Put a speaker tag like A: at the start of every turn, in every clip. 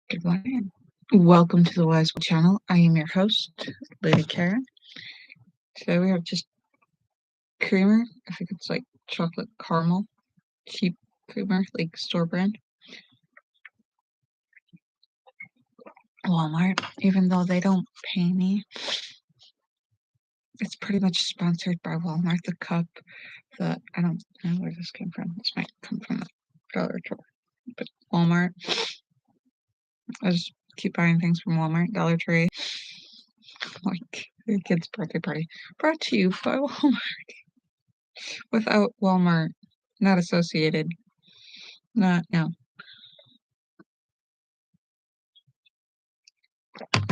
A: Good morning. Welcome to the Wise World channel. I am your host, Lady Caren. Today we have just creamer. I think it's like chocolate caramel, cheap creamer, like store brand. Walmart, even though they don't pay me, it's pretty much sponsored by Walmart. The cup, I don't know where this came from. This might come from the dollar store, but Walmart. I just keep buying things from Walmart, Dollar Tree. Like your kid's birthday party, brought to you by Walmart. Without Walmart, not associated. Not no.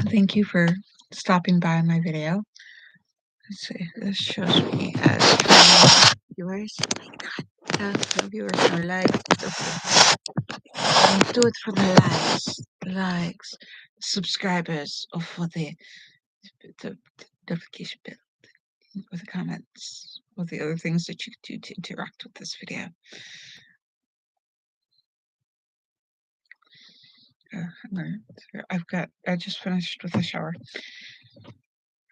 A: Thank you for stopping by my video. Let's see. This shows me as viewers. Oh my god, the viewers are likes. I do it for the likes, subscribers, or for the notification bell, or the comments, or the other things that you do to interact with this video. I just finished with a shower.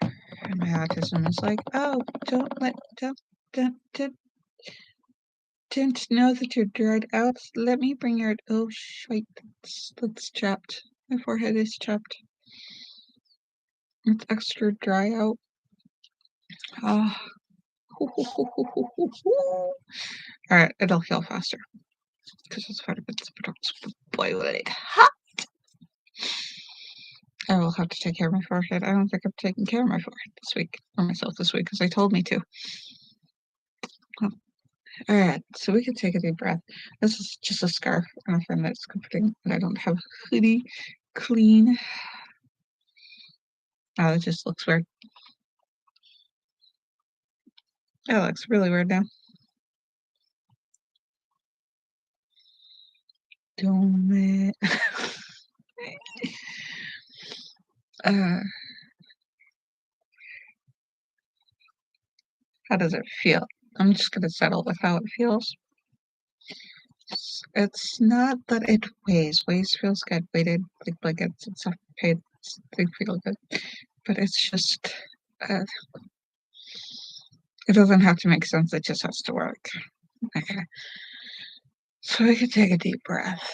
A: And my autism is like, oh, don't know that you're dried out. Let me bring your, oh, shite, that's chapped. My forehead is chapped. It's extra dry out. Ah. Alright, it'll heal faster. Because it's vitamins, but boy, would it hot. I will have to take care of my forehead. I don't think I've taken care of my forehead this week, or myself this week, because they told me to. Alright, so we can take a deep breath. This is just a scarf and a friend that's comforting, but I don't have a hoodie clean. Oh, it just looks weird. It looks really weird now. Don't how does it feel? I'm just gonna settle with how it feels. It's not that it weighs. Weighs feels good. Weighted like blankets and stuff. Paid, they feel good. But it's just, it doesn't have to make sense. It just has to work. Okay. So we can take a deep breath.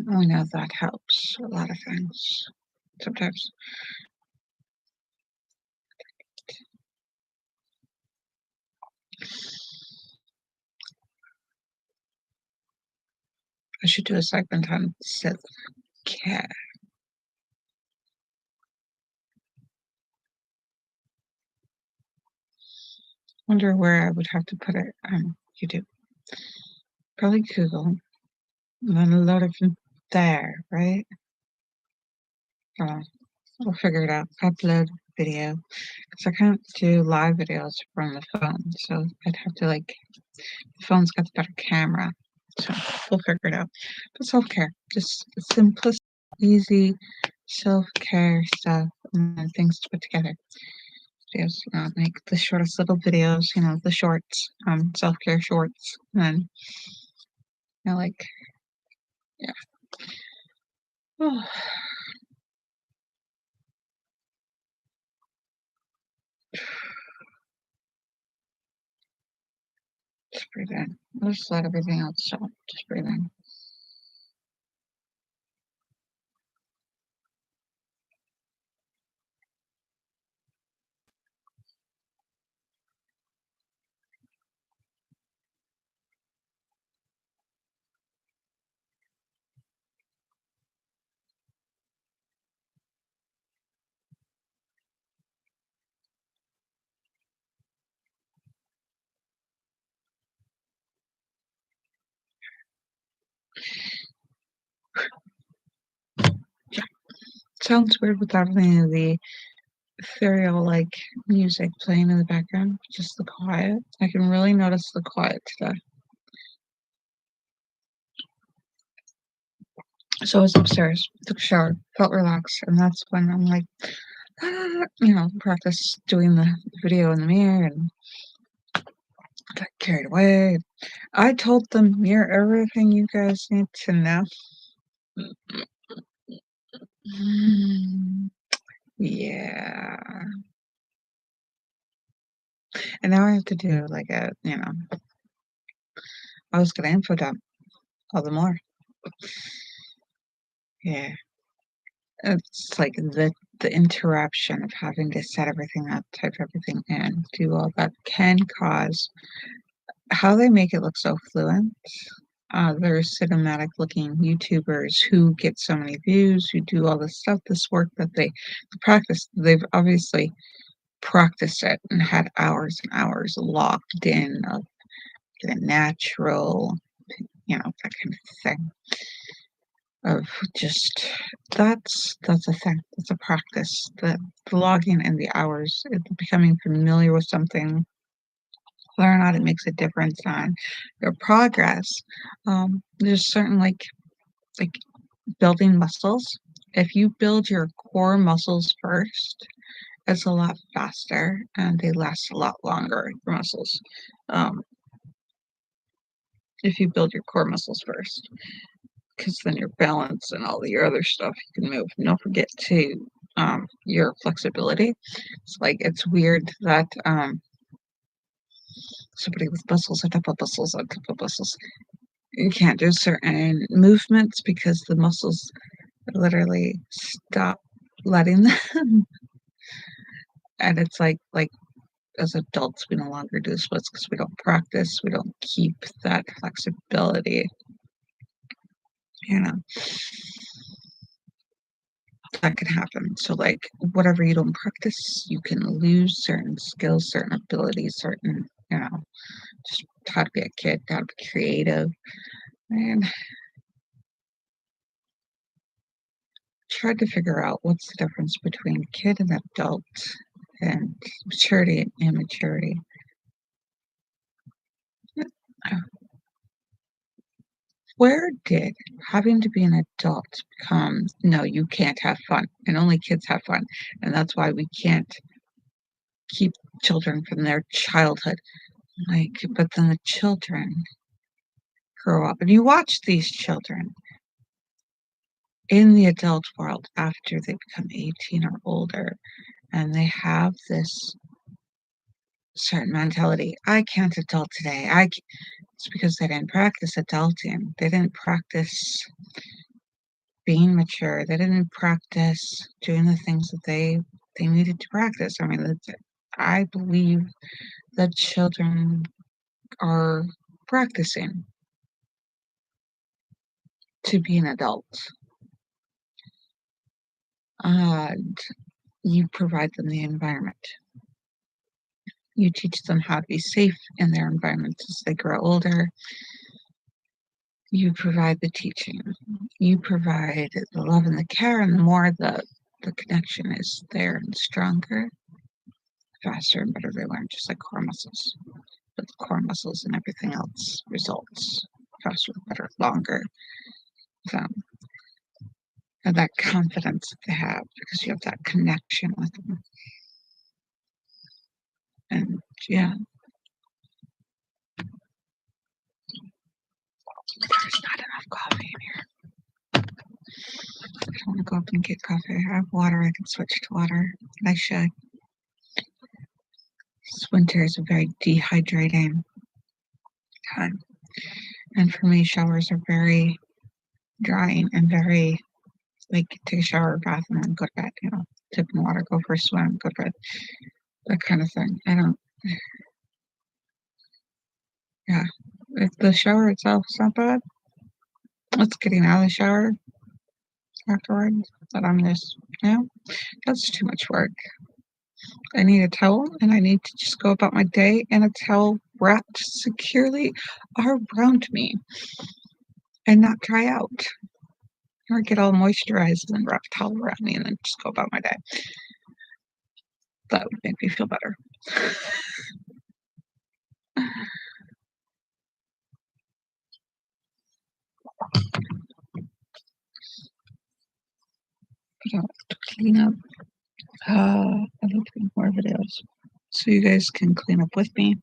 A: We know that helps a lot of things. Sometimes. I should do a segment on self-care. Wonder where I would have to put it on YouTube. Probably Google. And then load it from there, right? We'll figure it out. Upload video. Because I can't do live videos from the phone. So I'd have to the phone's got the better camera. So we'll figure it out. But self-care. Just simplistic, easy self-care stuff and things to put together. Videos, make the shortest little videos, the shorts, self-care shorts, and then, yeah. Oh. Just breathe in. Just let everything else stop. Just breathe in. Yeah. Sounds weird without any of the ethereal music playing in the background. Just the quiet. I can really notice the quiet today. So I was upstairs, took a shower, felt relaxed, and that's when I'm like, practice doing the video in the mirror and got carried away. I told the mirror everything you guys need to know. Mm, yeah. And now I have to do like I was gonna info dump all the more. Yeah. It's like the interruption of having to set everything up, type everything in, do all that can cause how they make it look so fluent. There's cinematic looking YouTubers who get so many views, who do all this stuff, this work that they practice. They've obviously practiced it and had hours and hours locked in of the natural, that kind of thing. Of just that's a thing. It's a practice. The logging and the hours, becoming familiar with something, whether or not it makes a difference on your progress. There's certain like building muscles. If you build your core muscles first, it's a lot faster and they last a lot longer, your muscles. Um, if you build your core muscles first, because then your balance and all your other stuff you can move. And don't forget to your flexibility. It's like it's weird that somebody with muscles on top of muscles on top of muscles, you can't do certain movements because the muscles literally stop letting them. And it's like as adults, we no longer do splits because we don't practice. We don't keep that flexibility. You know, that can happen. So, like, whatever you don't practice, you can lose certain skills, certain abilities, certain, just how to be a kid, how to be creative, and tried to figure out what's the difference between kid and adult and maturity and immaturity. Where did having to be an adult become, no, you can't have fun, and only kids have fun, and that's why we can't keep children from their childhood. Like, but then the children grow up, and you watch these children in the adult world after they become 18 or older, and they have this certain mentality. I can't adult today. It's because they didn't practice adulting. They didn't practice being mature. They didn't practice doing the things that they needed to practice. I mean, I believe that children are practicing to be an adult. And you provide them the environment. You teach them how to be safe in their environment as they grow older. You provide the teaching. You provide the love and the care, and the more the connection is there and stronger, faster and better they learn, just like core muscles. But the core muscles and everything else results faster, better, longer. So, and that confidence that they have because you have that connection with them. And yeah, there's not enough coffee in here. I don't want to go up and get coffee. I have water. I can switch to water. I should. This winter is a very dehydrating time. And for me, showers are very drying and very like take a shower, bath, and then go to bed. Dip in water, go for a swim, go to bed. That kind of thing. I don't. Yeah, the shower itself is not bad. It's getting out of the shower afterwards that I'm just, that's too much work. I need a towel and I need to just go about my day and a towel wrapped securely around me and not dry out or get all moisturized and then wrap a towel around me and then just go about my day. That would make me feel better. But I'll have to clean up. I love doing more videos so you guys can clean up with me.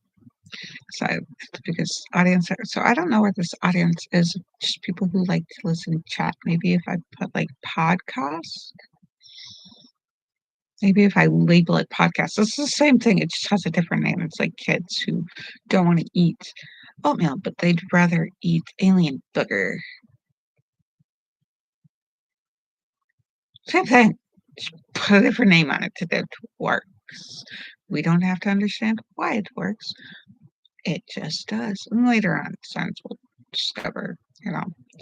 A: So the biggest audience. So I don't know where this audience is. Just people who like to listen to chat. Maybe if I put like podcast. Maybe if I label it podcast, it's the same thing. It just has a different name. It's like kids who don't want to eat oatmeal, but they'd rather eat alien booger. Same thing. Just put a different name on it that it works. We don't have to understand why it works. It just does. And later on, science will discover,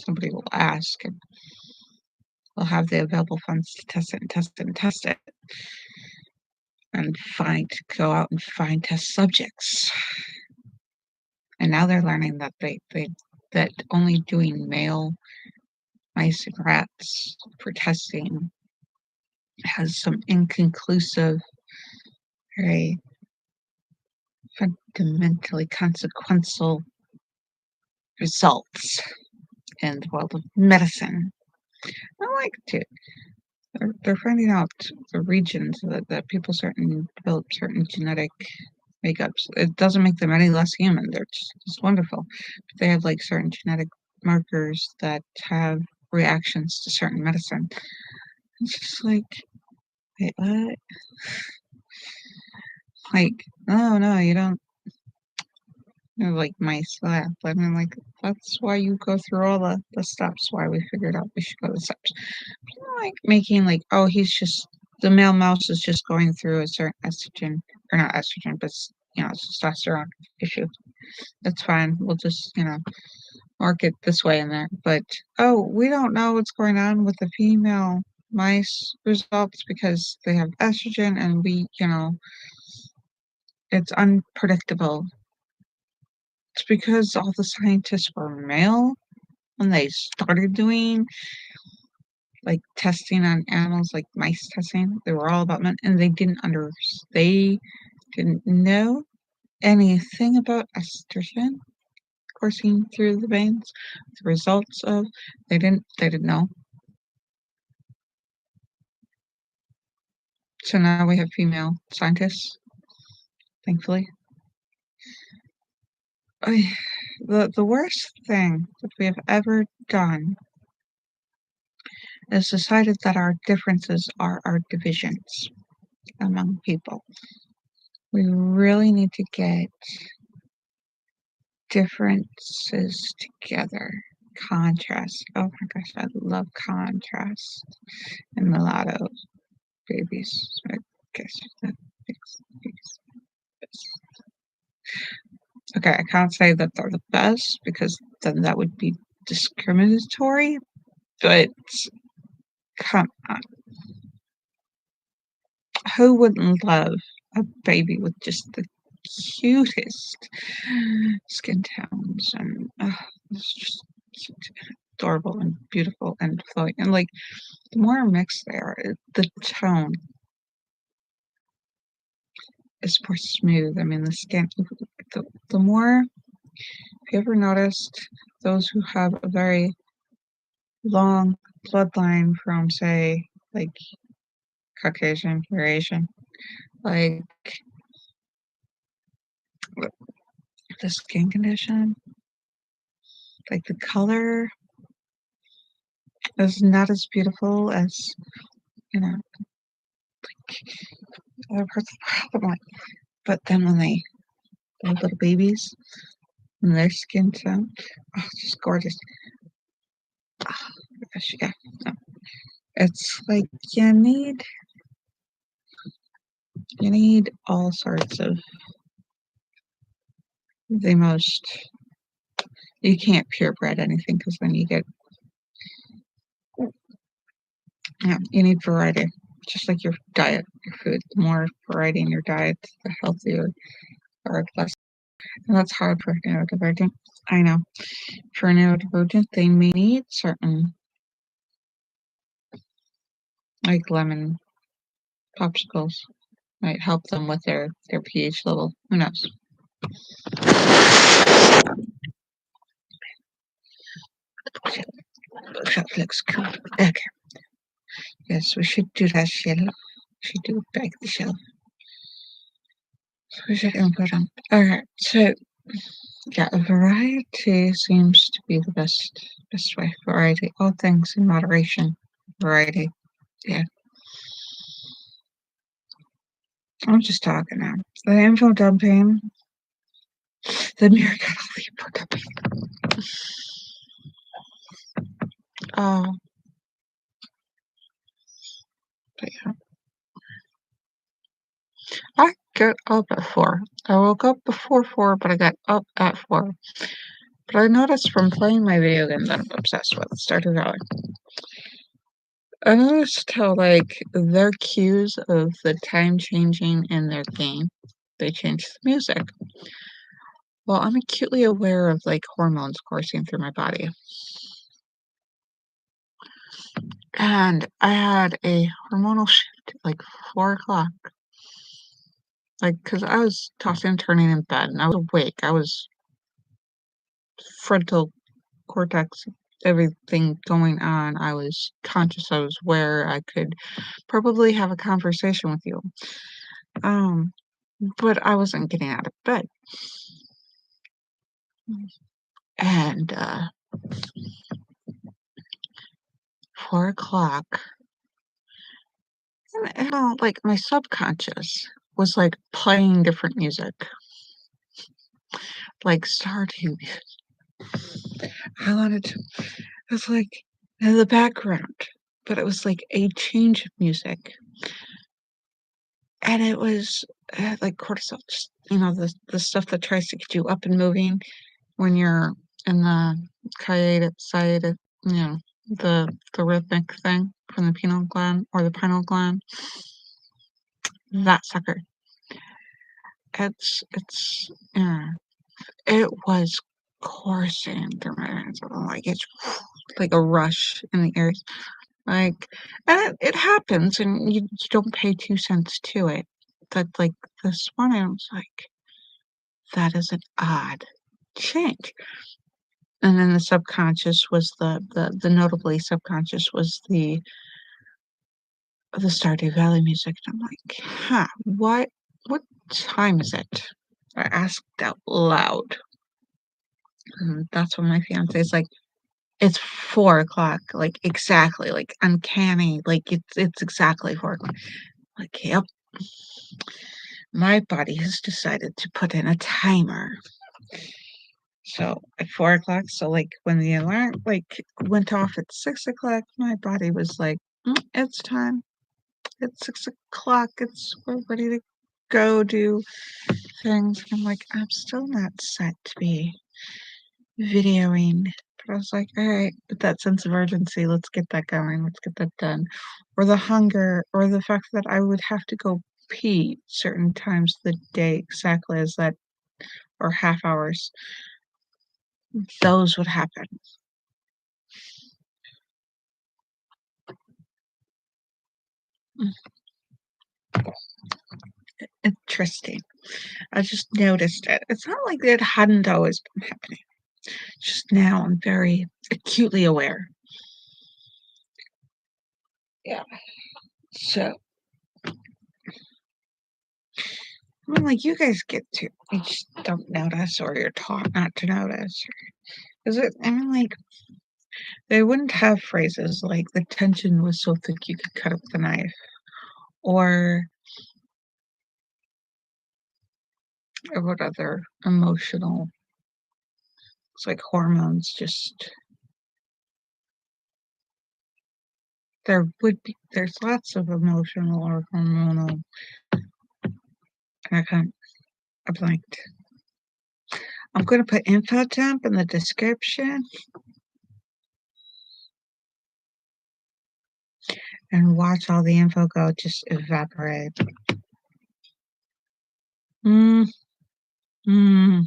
A: somebody will ask and we'll have the available funds to test it and test it and test it and go out and find test subjects. And now they're learning that that only doing male mice and rats for testing has some inconclusive, very fundamentally consequential results in the world of medicine. I like to. They're finding out the regions that people develop certain genetic makeups. It doesn't make them any less human. They're just wonderful. But they have like certain genetic markers that have reactions to certain medicine. It's just like, wait, what? Like, no, you don't. Like mice lab. I mean, like, that's why you go through all the steps, why we figured out we should go the steps. Like making like, oh, the male mouse is just going through a certain estrogen, or not estrogen, but testosterone issue. That's fine. We'll just, mark it this way and there. But oh, we don't know what's going on with the female mice results because they have estrogen and it's unpredictable. It's because all the scientists were male when they started doing like testing on animals, like mice testing. They were all about men, and they didn't know anything about estrogen coursing through the veins. The results of they didn't know. So now we have female scientists, thankfully. The worst thing that we have ever done is decided that our differences are our divisions among people. We really need to get differences together. Contrast. Oh my gosh, I love contrast in mulatto babies. I guess that makes sense. Okay, I can't say that they're the best because then that would be discriminatory, but come on. Who wouldn't love a baby with just the cutest skin tones and it's just cute, adorable and beautiful and flowing and like the more mixed they are, the tone is more smooth. I mean, the skin, the more. Have you ever noticed those who have a very long bloodline from, say, like Caucasian, Eurasian, like the skin condition, like the color is not as beautiful as, other parts of the world. But then when they have little babies and their skin tone, oh, it's just gorgeous. Oh, gosh, yeah. No. It's like you need all sorts of the most. You can't purebred anything because then you get. Yeah, you need variety, just like your diet, your food. The more variety in your diet, the healthier or less. And that's hard for neurodivergent. I know. For neurodivergent, they may need certain, like lemon popsicles, might help them with their pH level. Who knows? That looks cool. Okay. Yes, we should do that shell. We should do back the shell. So we should input them. Alright, so yeah, variety seems to be the best way. Variety. All things in moderation. Variety. Yeah. I'm just talking now. The info dumping. The mirror got all the info dumping. Oh, but yeah. I got up at 4. I woke up before 4, but I got up at 4. But I noticed from playing my video game that I'm obsessed with, started going. I noticed how, like, their cues of the time changing in their game, they change the music. Well, I'm acutely aware of, like, hormones coursing through my body. And I had a hormonal shift at, like, 4 o'clock. Like, cause I was tossing and turning in bed, and I was awake. I was frontal cortex, everything going on. I was conscious, I was aware, I could probably have a conversation with you. Um, but I wasn't getting out of bed. And 4 o'clock, and, like my subconscious was like playing different music, like Stardew. I wanted to, it was like in the background, but it was like a change of music. And it was like cortisol, just, the stuff that tries to get you up and moving when you're in the sciatic, you know, the rhythmic thing from the pineal gland or the pineal gland. That sucker. It's yeah. It was coursing through my veins. Like it's like a rush in the ears. Like, and it happens, and you don't pay 2 cents to it. That like this one, I was like, that is an odd change. And then the subconscious was the notably subconscious was the Stardew Valley music. And I'm like, huh, what time is it? I asked out loud. And that's when my fiance is like, it's 4 o'clock, like exactly, like uncanny, like it's exactly 4 o'clock. Like, yep. My body has decided to put in a timer. So at 4 o'clock, so like when the alarm like went off at 6 o'clock, my body was like, it's time. It's 6 o'clock. We're ready to go do things. I'm like, I'm still not set to be videoing. But I was like, all right, with that sense of urgency, let's get that going. Let's get that done. Or the hunger, or the fact that I would have to go pee certain times of the day exactly as that, or half hours. Those would happen. Interesting. I just noticed it. It's not like it hadn't always been happening. Just now I'm very acutely aware. Yeah. So, I mean, like, you guys get to, you just don't notice, or you're taught not to notice. Is it, I mean, like, they wouldn't have phrases like the tension was so thick you could cut it with a knife, or what other emotional, it's like hormones just, there's lots of emotional or hormonal, I blanked. I'm going to put info dump in the description and watch all the info go just evaporate. Mm, mm.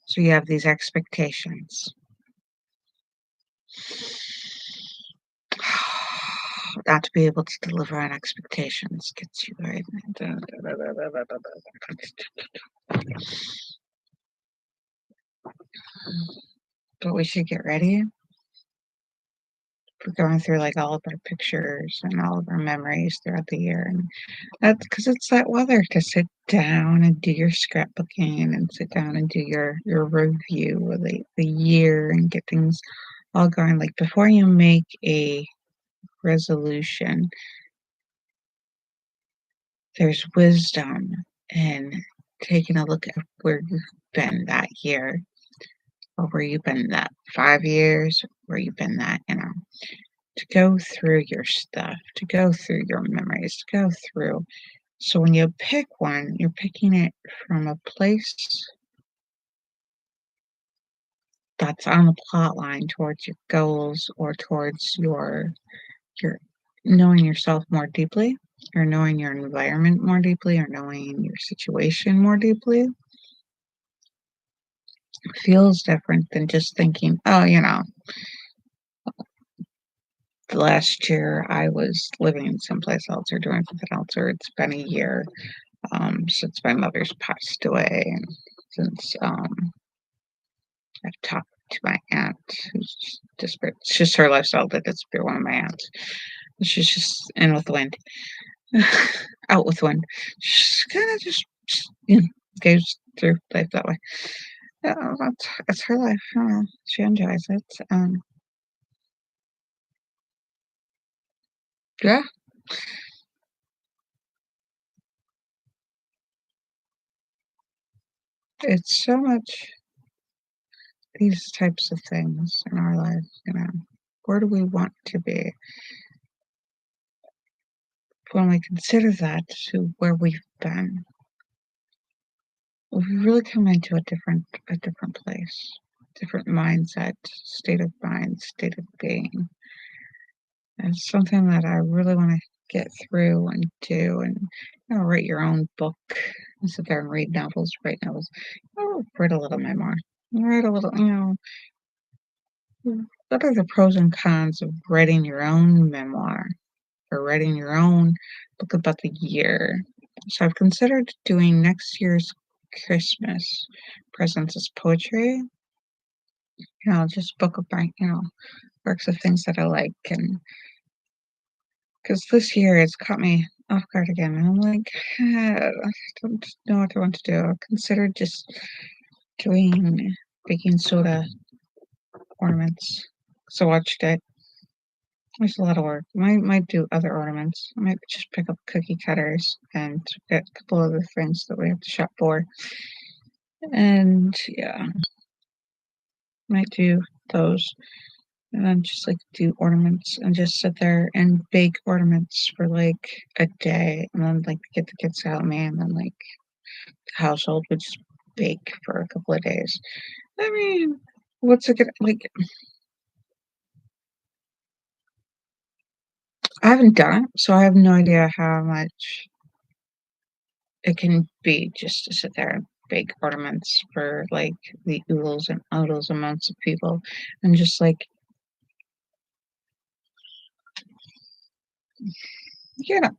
A: So you have these expectations. Not to be able to deliver on expectations gets you right. But we should get ready. we're going through, like, all of our pictures and all of our memories throughout the year, and that's because it's that weather to sit down and do your scrapbooking and sit down and do your review of the year and get things all going, like, before you make a resolution, there's wisdom in taking a look at where you've been that year or where you've been that 5 years, where you've been that, to go through your stuff, to go through your memories, to go through. So when you pick one, you're picking it from a place that's on the plot line towards your goals or towards your knowing yourself more deeply, or knowing your environment more deeply, or knowing your situation more deeply. Feels different than just thinking, "Oh, last year I was living someplace else or doing something else, or it's been a year, since my mother's passed away, and since, I've talked to my aunt who's just disparate. It's just her lifestyle to disappear, one of my aunts. She's just in with the wind, out with the wind. She's kinda just, goes through life that way. Yeah, that's her life, she enjoys it, yeah, it's so much these types of things in our life, where do we want to be? When we consider that to where we've been, we really come into a different place, different mindset, state of mind, state of being. And it's something that I really want to get through and do, and write your own book and sit there and read novels, write novels. Write a little memoir. Write a little, what are the pros and cons of writing your own memoir or writing your own book about the year? So I've considered doing next year's Christmas presents as poetry, just book of my, works of things that I like. And because this year it's caught me off guard again. And I'm like, I don't know what I want to do. I considered just doing baking soda ornaments. So watched it. There's a lot of work. Might do other ornaments. I might just pick up cookie cutters and get a couple other things that we have to shop for. And yeah, might do those. And then just like do ornaments and just sit there and bake ornaments for like a day, and then like get the kids to help me, and then like the household would just bake for a couple of days. I mean, what's it gonna like? I haven't done it, so I have no idea how much it can be just to sit there and bake ornaments for like the oodles and oodles amounts of people, and just like you know,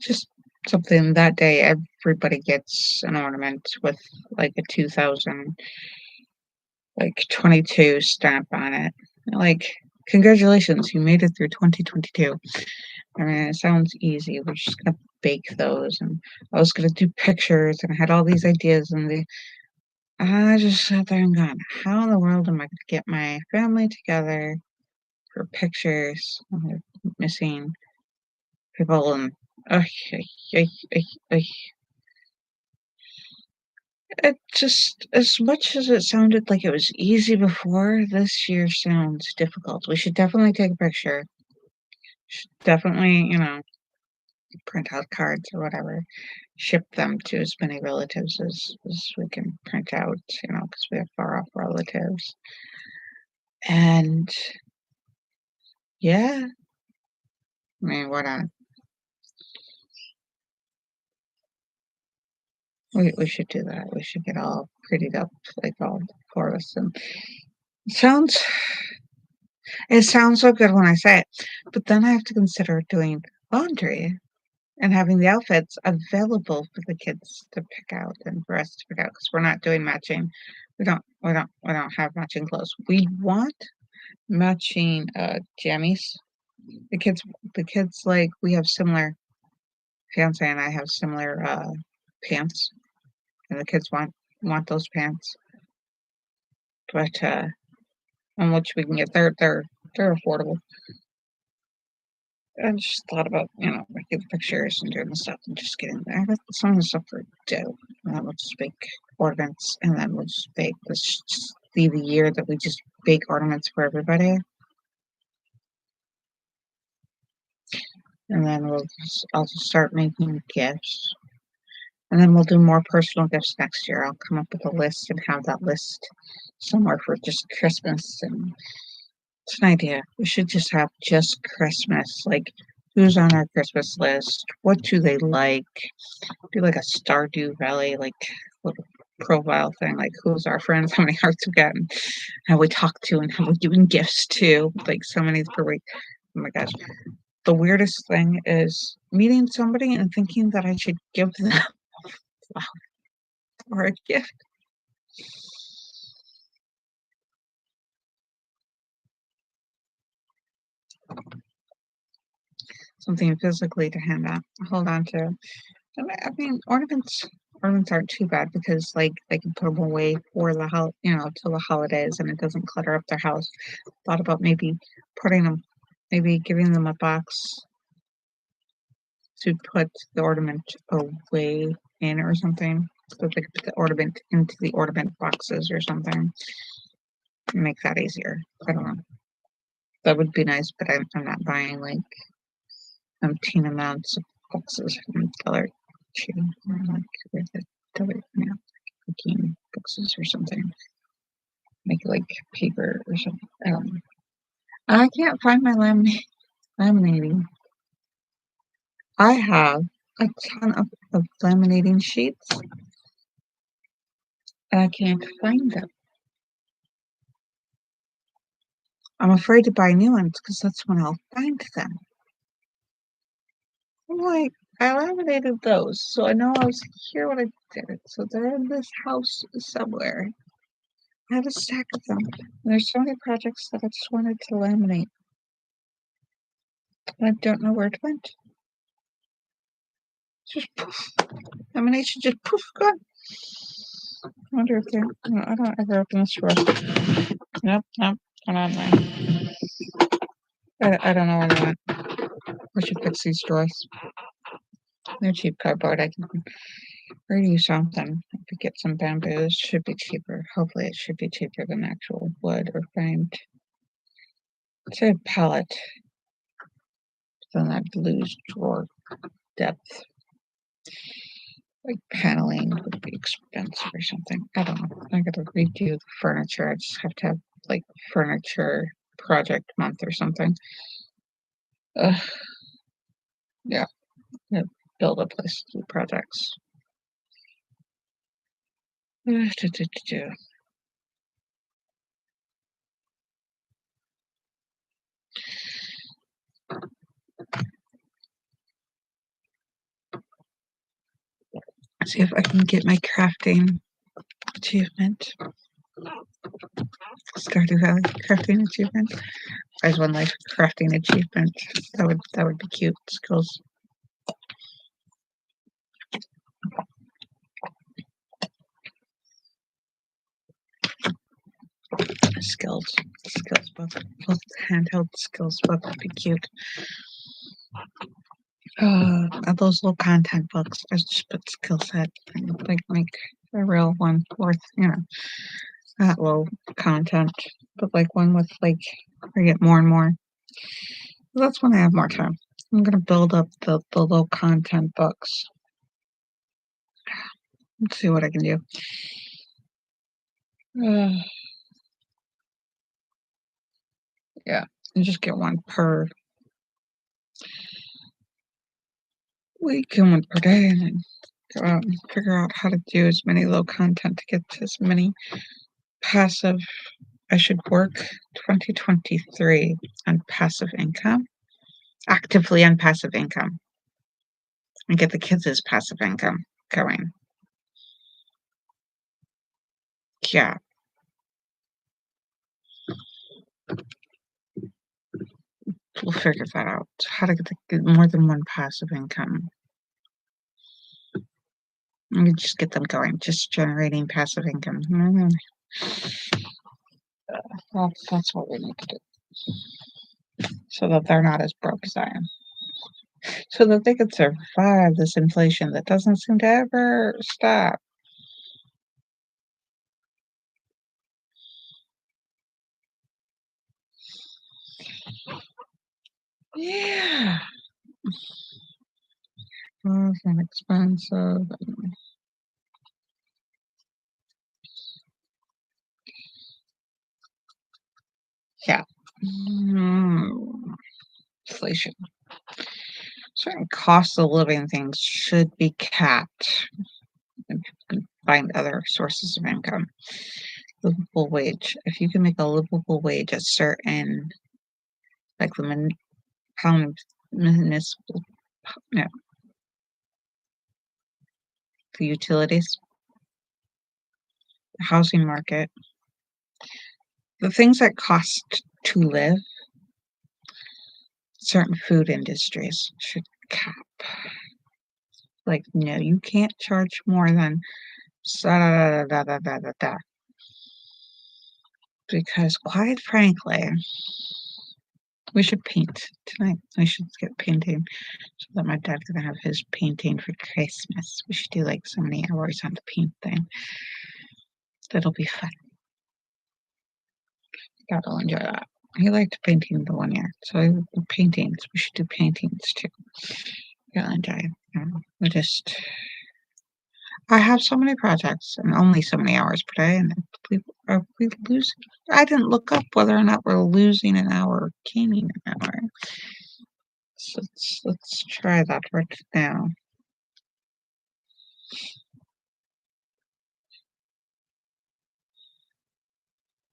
A: just something that day. Everybody gets an ornament with like a 2022 stamp on it. Like, congratulations, you made it through 2022. I mean, it sounds easy. We're just gonna bake those, and I was gonna do pictures, and I had all these ideas, and I just sat there and gone, how in the world am I gonna get my family together for pictures? I'm missing people, and ugh, ugh, ugh, ugh. It just, as much as it sounded like it was easy before, this year sounds difficult. We should definitely take a picture. Should definitely, print out cards or whatever, ship them to as many relatives as we can print out, because we have far off relatives. And yeah, I mean, what we should do that. We should get all prettied up, like all for us. And it sounds it sounds so good when I say it, but then I have to consider doing laundry and having the outfits available for the kids to pick out and for us to pick out, because we're not doing matching. We don't have matching clothes. We want matching jammies, The kids, like we have similar. Fiance and I have similar pants, and the kids want those pants, but on which we can get. They're affordable. I just thought about, making pictures and doing the stuff and just getting there. I got some of the stuff for dough. And then we'll just bake ornaments, and then we'll just bake. Let's just be the year that we just bake ornaments for everybody. And then I'll just start making gifts. And then we'll do more personal gifts next year. I'll come up with a list and have that list somewhere for just Christmas. And it's an idea. We should just have just Christmas. Like, who's on our Christmas list? What do they like? Do like a Stardew Valley, like, little profile thing. Like, who's our friends? How many hearts we got? And how we talk to, and how we're doing gifts to. Like, so many per week. Oh my gosh. The weirdest thing is meeting somebody and thinking that I should give them a flower or a gift. Something physically to hold on to. I mean, ornaments aren't too bad because like they can put them away for till the holidays, and it doesn't clutter up their house. Thought about maybe giving them a box to put the ornament away in or something. So they could put the ornament into the ornament boxes or something. Make that easier. I don't know. That would be nice, but I'm not buying like umpteen amounts of boxes from Dollar Tree or like with the Dollar cooking boxes or something. Make it like paper or something. I don't know. I can't find my laminating. I have a ton of laminating sheets, and I can't find them. I'm afraid to buy new ones because that's when I'll find them. I'm like, I laminated those, so I know I was here when I did it. So they're in this house somewhere. I have a stack of them. And there's so many projects that I just wanted to laminate. And I don't know where it went. Just poof. Lamination just poof, gone. I wonder if they're. No, I don't ever open this drawer. Nope, not on there. I don't know where they went. I should fix these drawers. They're cheap cardboard. I can redo something. I could get some bamboo. It should be cheaper. Hopefully, it should be cheaper than actual wood or framed. It's a pallet. Then I'd lose drawer depth. Like paneling would be expensive or something. I don't know. I gotta redo the furniture. I just have to have like furniture project month or something. Yeah, yeah, build a place to do projects. See if I can get my crafting achievement. Stardew Valley crafting achievement. There's one life crafting achievement. That would be cute. Skills. Skills both handheld skills book would be cute. Those little content books. I just put skill set and like make a real one worth, not low content, but like one with like I get more and more. That's when I have more time. I'm gonna build up the low content books. Let's see what I can do. Yeah, and just get one per week and one per day, and then go out and figure out how to do as many low content to get to as many passive. I should work 2023 on passive income, actively on passive income, and get the kids' passive income going. Yeah. figure that out. How to get more than one passive income. Let me just get them going. Just generating passive income. That's what we need to do. So that they're not as broke as I am. So that they could survive this inflation that doesn't seem to ever stop. Yeah. Oh, it's inexpensive. Yeah. Inflation. Certain cost of living things should be capped and find other sources of income. Livable wage. If you can make a livable wage at certain, like the municipal, no, the utilities, the housing market, the things that cost to live, certain food industries should cap. Like, no, you can't charge more than da da da da da da da. Because quite frankly, we should paint tonight. We should get painting so that my dad's gonna have his painting for Christmas. We should do like so many hours on the paint thing. That'll be fun. Dad will enjoy that. He liked painting the one year, so paintings. We should do paintings too. He'll enjoy it. We just. I have so many projects and only so many hours per day, and are we losing? I didn't look up whether or not we're losing an hour or gaining an hour. So let's try that right now.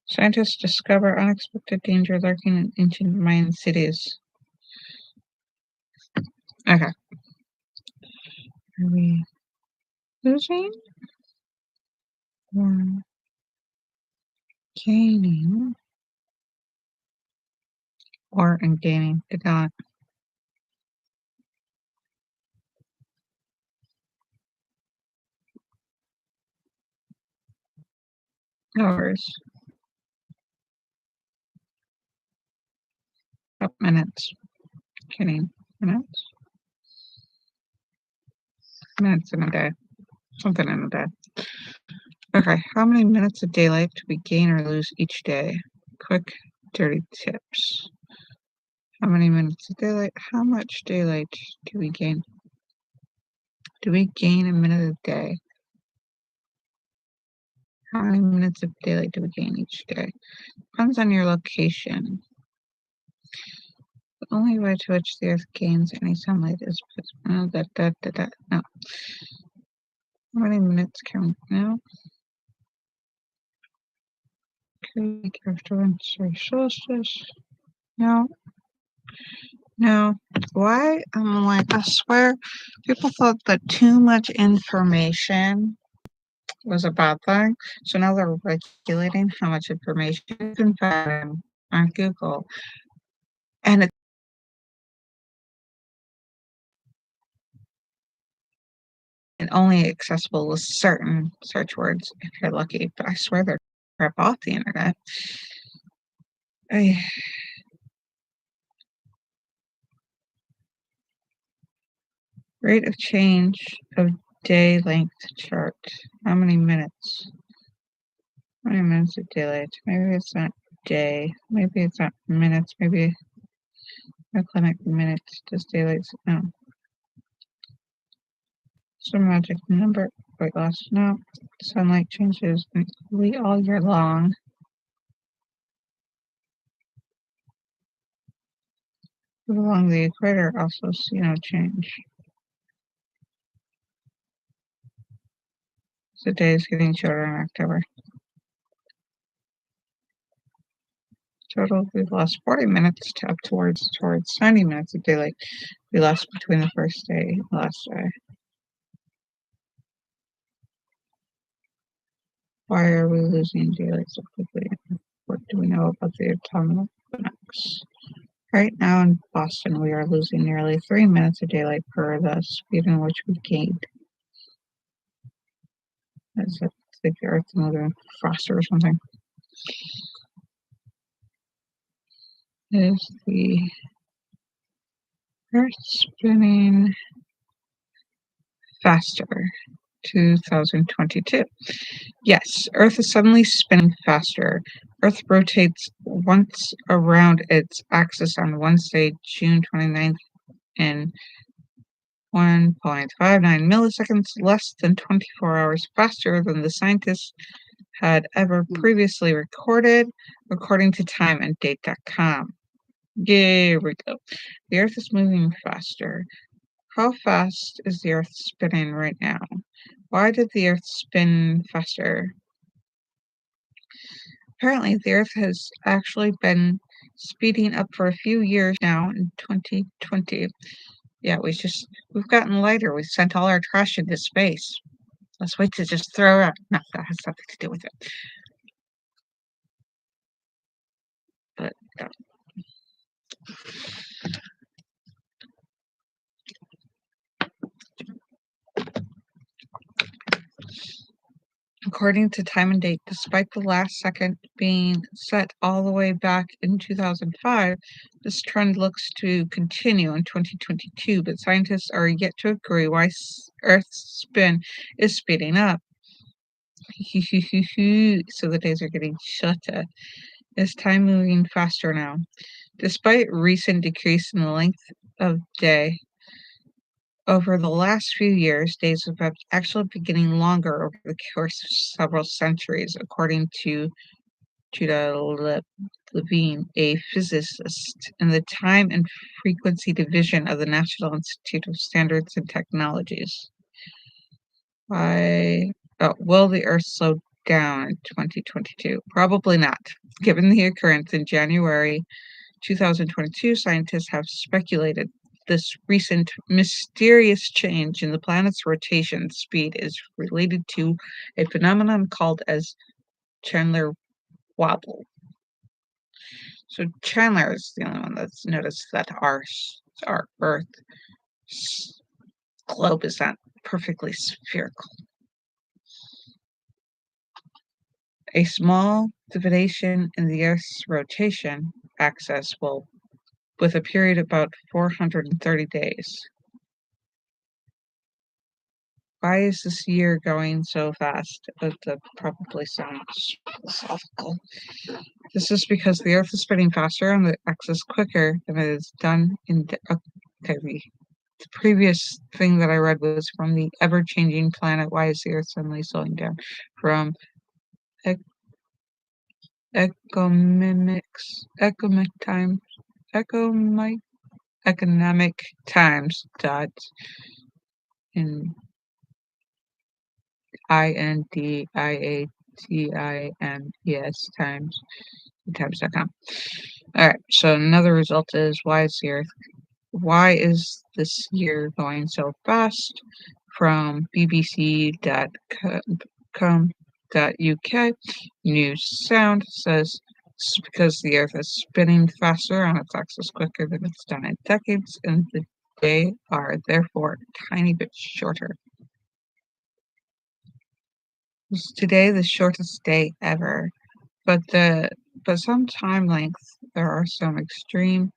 A: Scientists discover unexpected danger lurking in ancient Mayan cities. Okay. Are we losing or gaining? Or in gaining? Did not. Hours. Up minutes. Gaining. Minutes. Minutes in a day. Something in a day. Okay, how many minutes of daylight do we gain or lose each day? Quick, dirty tips. How many minutes of daylight? How much daylight do we gain? Do we gain a minute a day? How many minutes of daylight do we gain each day? Depends on your location. The only way to which the Earth gains any sunlight is no. How many minutes can we now? Week after winter solstice. No. No. Why? I'm like, I swear, people thought that too much information was a bad thing. So now they're regulating how much information you can find on Google. And it's only accessible with certain search words if you're lucky. But I swear they're crap off the internet. Rate of change of day length chart. How many minutes? How many minutes of daylight? Maybe it's not day. Maybe it's not minutes. Maybe I click minutes. Does daylight? No. Some magic number. Weight loss. No. Sunlight changes equally all year long. Along the equator also see no change. The day is getting shorter in October. Total, we've lost 40 minutes to up towards 90 minutes of daylight. We lost between the first day and the last day. Why are we losing daylight so quickly? What do we know about the atomic clocks? Right now in Boston, we are losing nearly 3 minutes of daylight per the speed in which we gained. It's like the Earth's moving faster or something. Is the Earth spinning faster? 2022. Yes, Earth is suddenly spinning faster. Earth rotates once around its axis on Wednesday, June 29th, in 1.59 milliseconds, less than 24 hours faster than the scientists had ever previously recorded, according to timeanddate.com. Here we go. The Earth is moving faster. How fast is the Earth spinning right now? Why did the Earth spin faster? Apparently, the Earth has actually been speeding up for a few years now in 2020. Yeah, we've gotten lighter. We've sent all our trash into space. Let's wait to just throw it out. No, that has nothing to do with it. But according to Time and Date, despite the last second being set all the way back in 2005, this trend looks to continue in 2022, but scientists are yet to agree why Earth's spin is speeding up. So the days are getting shorter. Is time moving faster now? Despite recent decrease in the length of day, over the last few years, days have actually been getting longer over the course of several centuries, according to Judah Levine, a physicist in the Time and Frequency Division of the National Institute of Standards and Technologies. Will the Earth slow down in 2022? Probably not. Given the occurrence in January 2022, scientists have speculated this recent mysterious change in the planet's rotation speed is related to a phenomenon called as Chandler wobble. So Chandler is the only one that's noticed that our Earth globe is not perfectly spherical. A small deviation in the Earth's rotation axis will, with a period of about 430 days. Why is this year going so fast? That probably sounds philosophical. This is because the Earth is spinning faster on the axis quicker than it is done in the previous thing that I read was from the ever-changing planet. Why is the Earth suddenly slowing down? From economic times dot in INDIATIMES times.com. All right. So another result is why is this year going so fast? From bbc.com.uk, News Sound says it's because the Earth is spinning faster on its axis quicker than it's done in decades, and the day are therefore a tiny bit shorter. Is today the shortest day ever? But some time lengths there are some extreme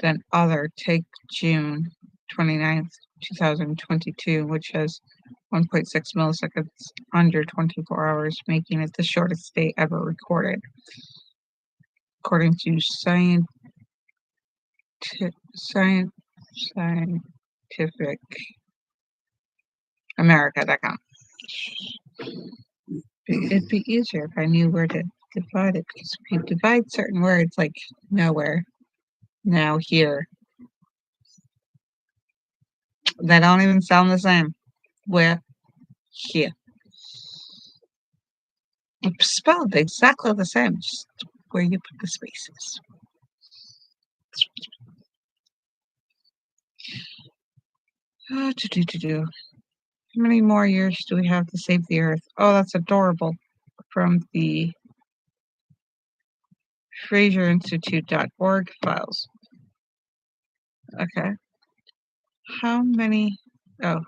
A: than other. Take June 29th, 2022, which has 1.6 milliseconds under 24 hours, making it the shortest day ever recorded. According to Scientific America.com. It'd be easier if I knew where to divide it, because if you divide certain words like nowhere, now, here, they don't even sound the same. Where, here. It's spelled exactly the same, just where you put the spaces. How many more years do we have to save the Earth? Oh, that's adorable. From the FraserInstitute.org files. Okay. How many oh,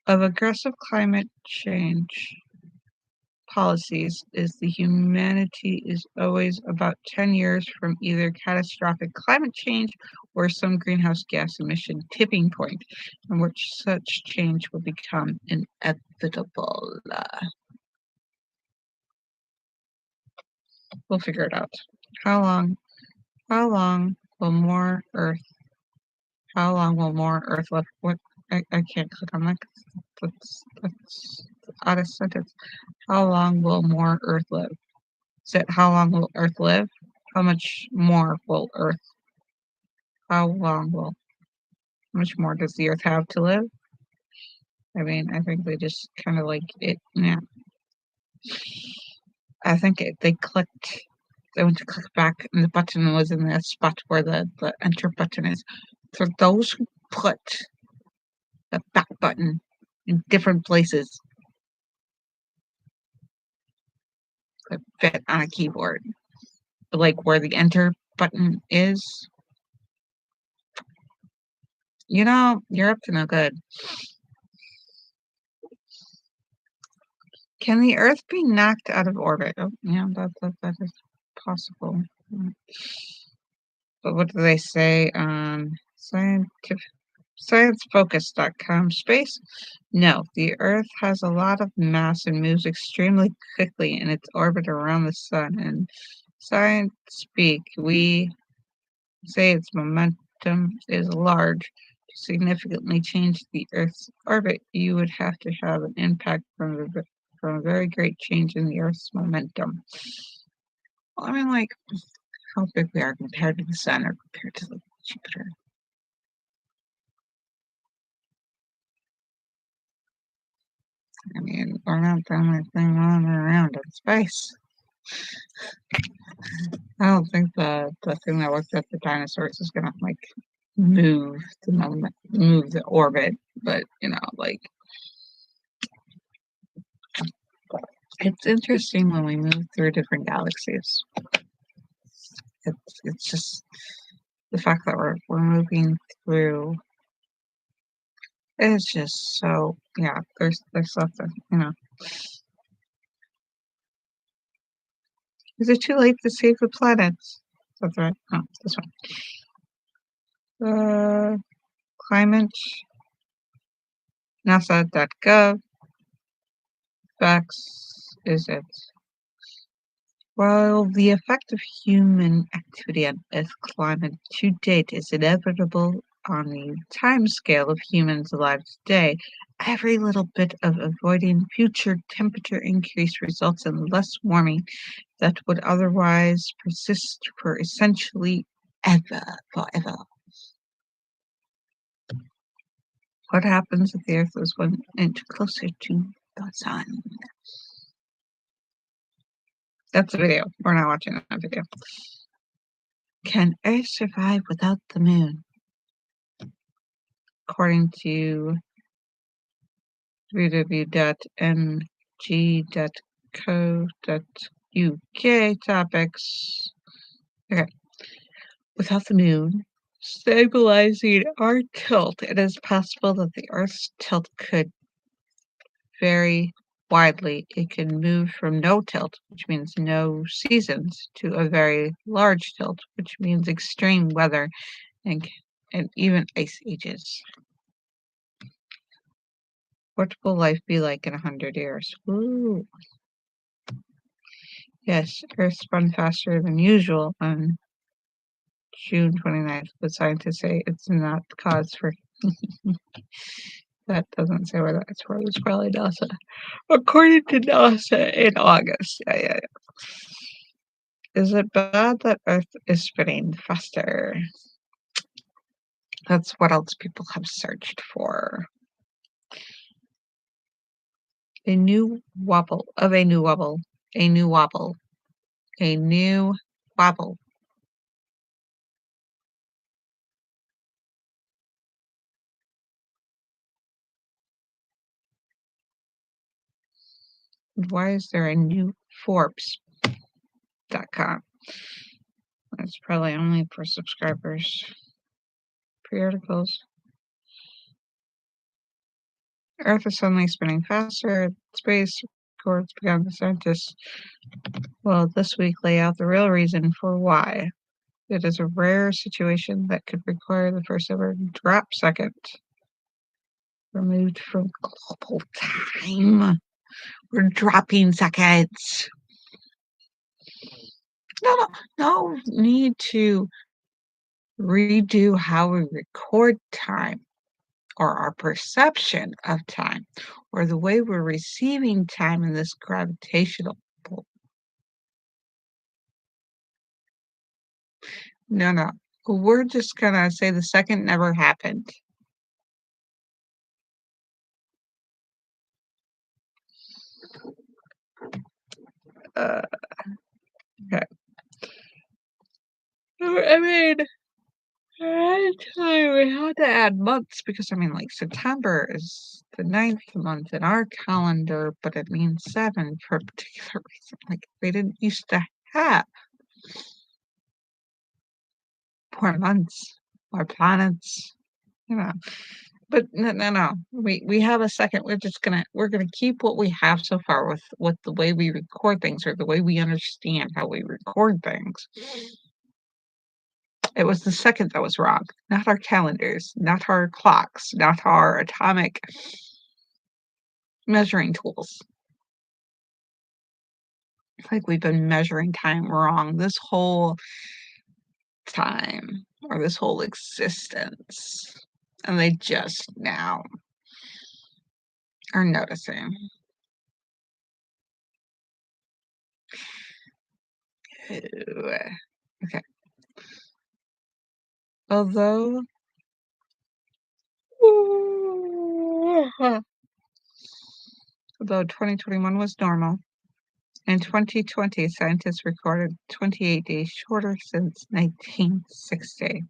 A: of aggressive climate change policies is the humanity is always about 10 years from either catastrophic climate change or some greenhouse gas emission tipping point in which such change will become inevitable. We'll figure it out. How long? How long will more Earth? How long will more Earth live? What? I can't click on that. That's out of sentence. How long will more Earth live? Is it how long will Earth live? How much more will Earth? How long will? How much more does the Earth have to live? I mean, I think they just kind of like it. Yeah, I think they clicked. They went to click back, and the button was in that spot where the enter button is. For those who put the back button in different places that fit on a keyboard, like where the enter button is, you're up to no good. Can the Earth be knocked out of orbit? Oh, yeah, that is possible. But what do they say on sciencefocus.com space? No, the Earth has a lot of mass and moves extremely quickly in its orbit around the sun. In science speak, we say its momentum is large. To significantly change the Earth's orbit, you would have to have an impact from a very great change in the Earth's momentum. Well, I mean, like, how big we are compared to the sun or compared to Jupiter. I mean, we're not the only thing on around in space. I don't think the thing that looked at the dinosaurs is gonna like move the orbit, but like it's interesting when we move through different galaxies. It's just the fact that we're moving through. It's just so yeah. There's something. Is it too late to save the planets? That's right. Oh, this one. Climate. NASA.gov. Facts is it. While the effect of human activity on Earth's climate to date is inevitable on the timescale of humans alive today, every little bit of avoiding future temperature increase results in less warming that would otherwise persist for essentially forever. What happens if the Earth was 1 inch closer to the sun? That's a video. We're not watching that video. Can Earth survive without the moon? According to www.ng.co.uk topics. Okay. Without the moon stabilizing our tilt, it is possible that the Earth's tilt could vary widely. It can move from no tilt, which means no seasons, to a very large tilt, which means extreme weather and, and even ice ages. What will life be like in 100 years? Ooh. Yes, Earth spun faster than usual on June 29th, but scientists say it's not cause for. That doesn't say where that's for. It's probably NASA. According to NASA in August. Yeah. Is it bad that Earth is spinning faster? That's what else people have searched for. A new wobble of a new wobble. A new wobble. A new wobble. Why is there a new Forbes.com? That's probably only for subscribers. periodicals. Earth is suddenly spinning faster. Space records began the scientists will this week lay out the real reason for why. It is a rare situation that could require the first ever drop second removed from global time. We're dropping seconds. No need to redo how we record time or our perception of time or the way we're receiving time in this gravitational pull. No. We're just gonna say the second never happened. Uh, okay. I mean, anytime we had to add months because like September is the 9th month in our calendar, but it means 7 for a particular reason. Like they didn't used to have more months, more planets, you know. But no. We have a second. We're gonna keep what we have so far with the way we record things or the way we understand how we record things. It was the second that was wrong, not our calendars, not our clocks, not our atomic measuring tools. It's like we've been measuring time wrong this whole time or this whole existence. And they just now are noticing. Ew. Okay. Although 2021 was normal, in 2020 scientists recorded 28 days shorter since 1960.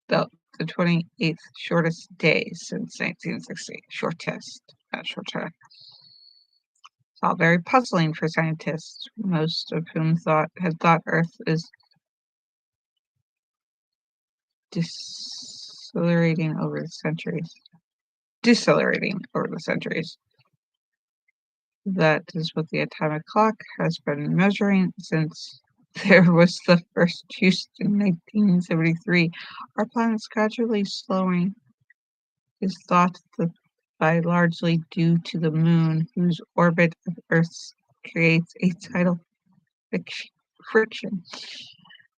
A: The 28th shortest day since 1960. Shortest, not shorter. It's all very puzzling for scientists, most of whom had thought Earth is decelerating over the centuries. That is what the atomic clock has been measuring since there was the first use in 1973. Our planet's gradually slowing is thought by largely due to the moon, whose orbit of Earth creates a tidal friction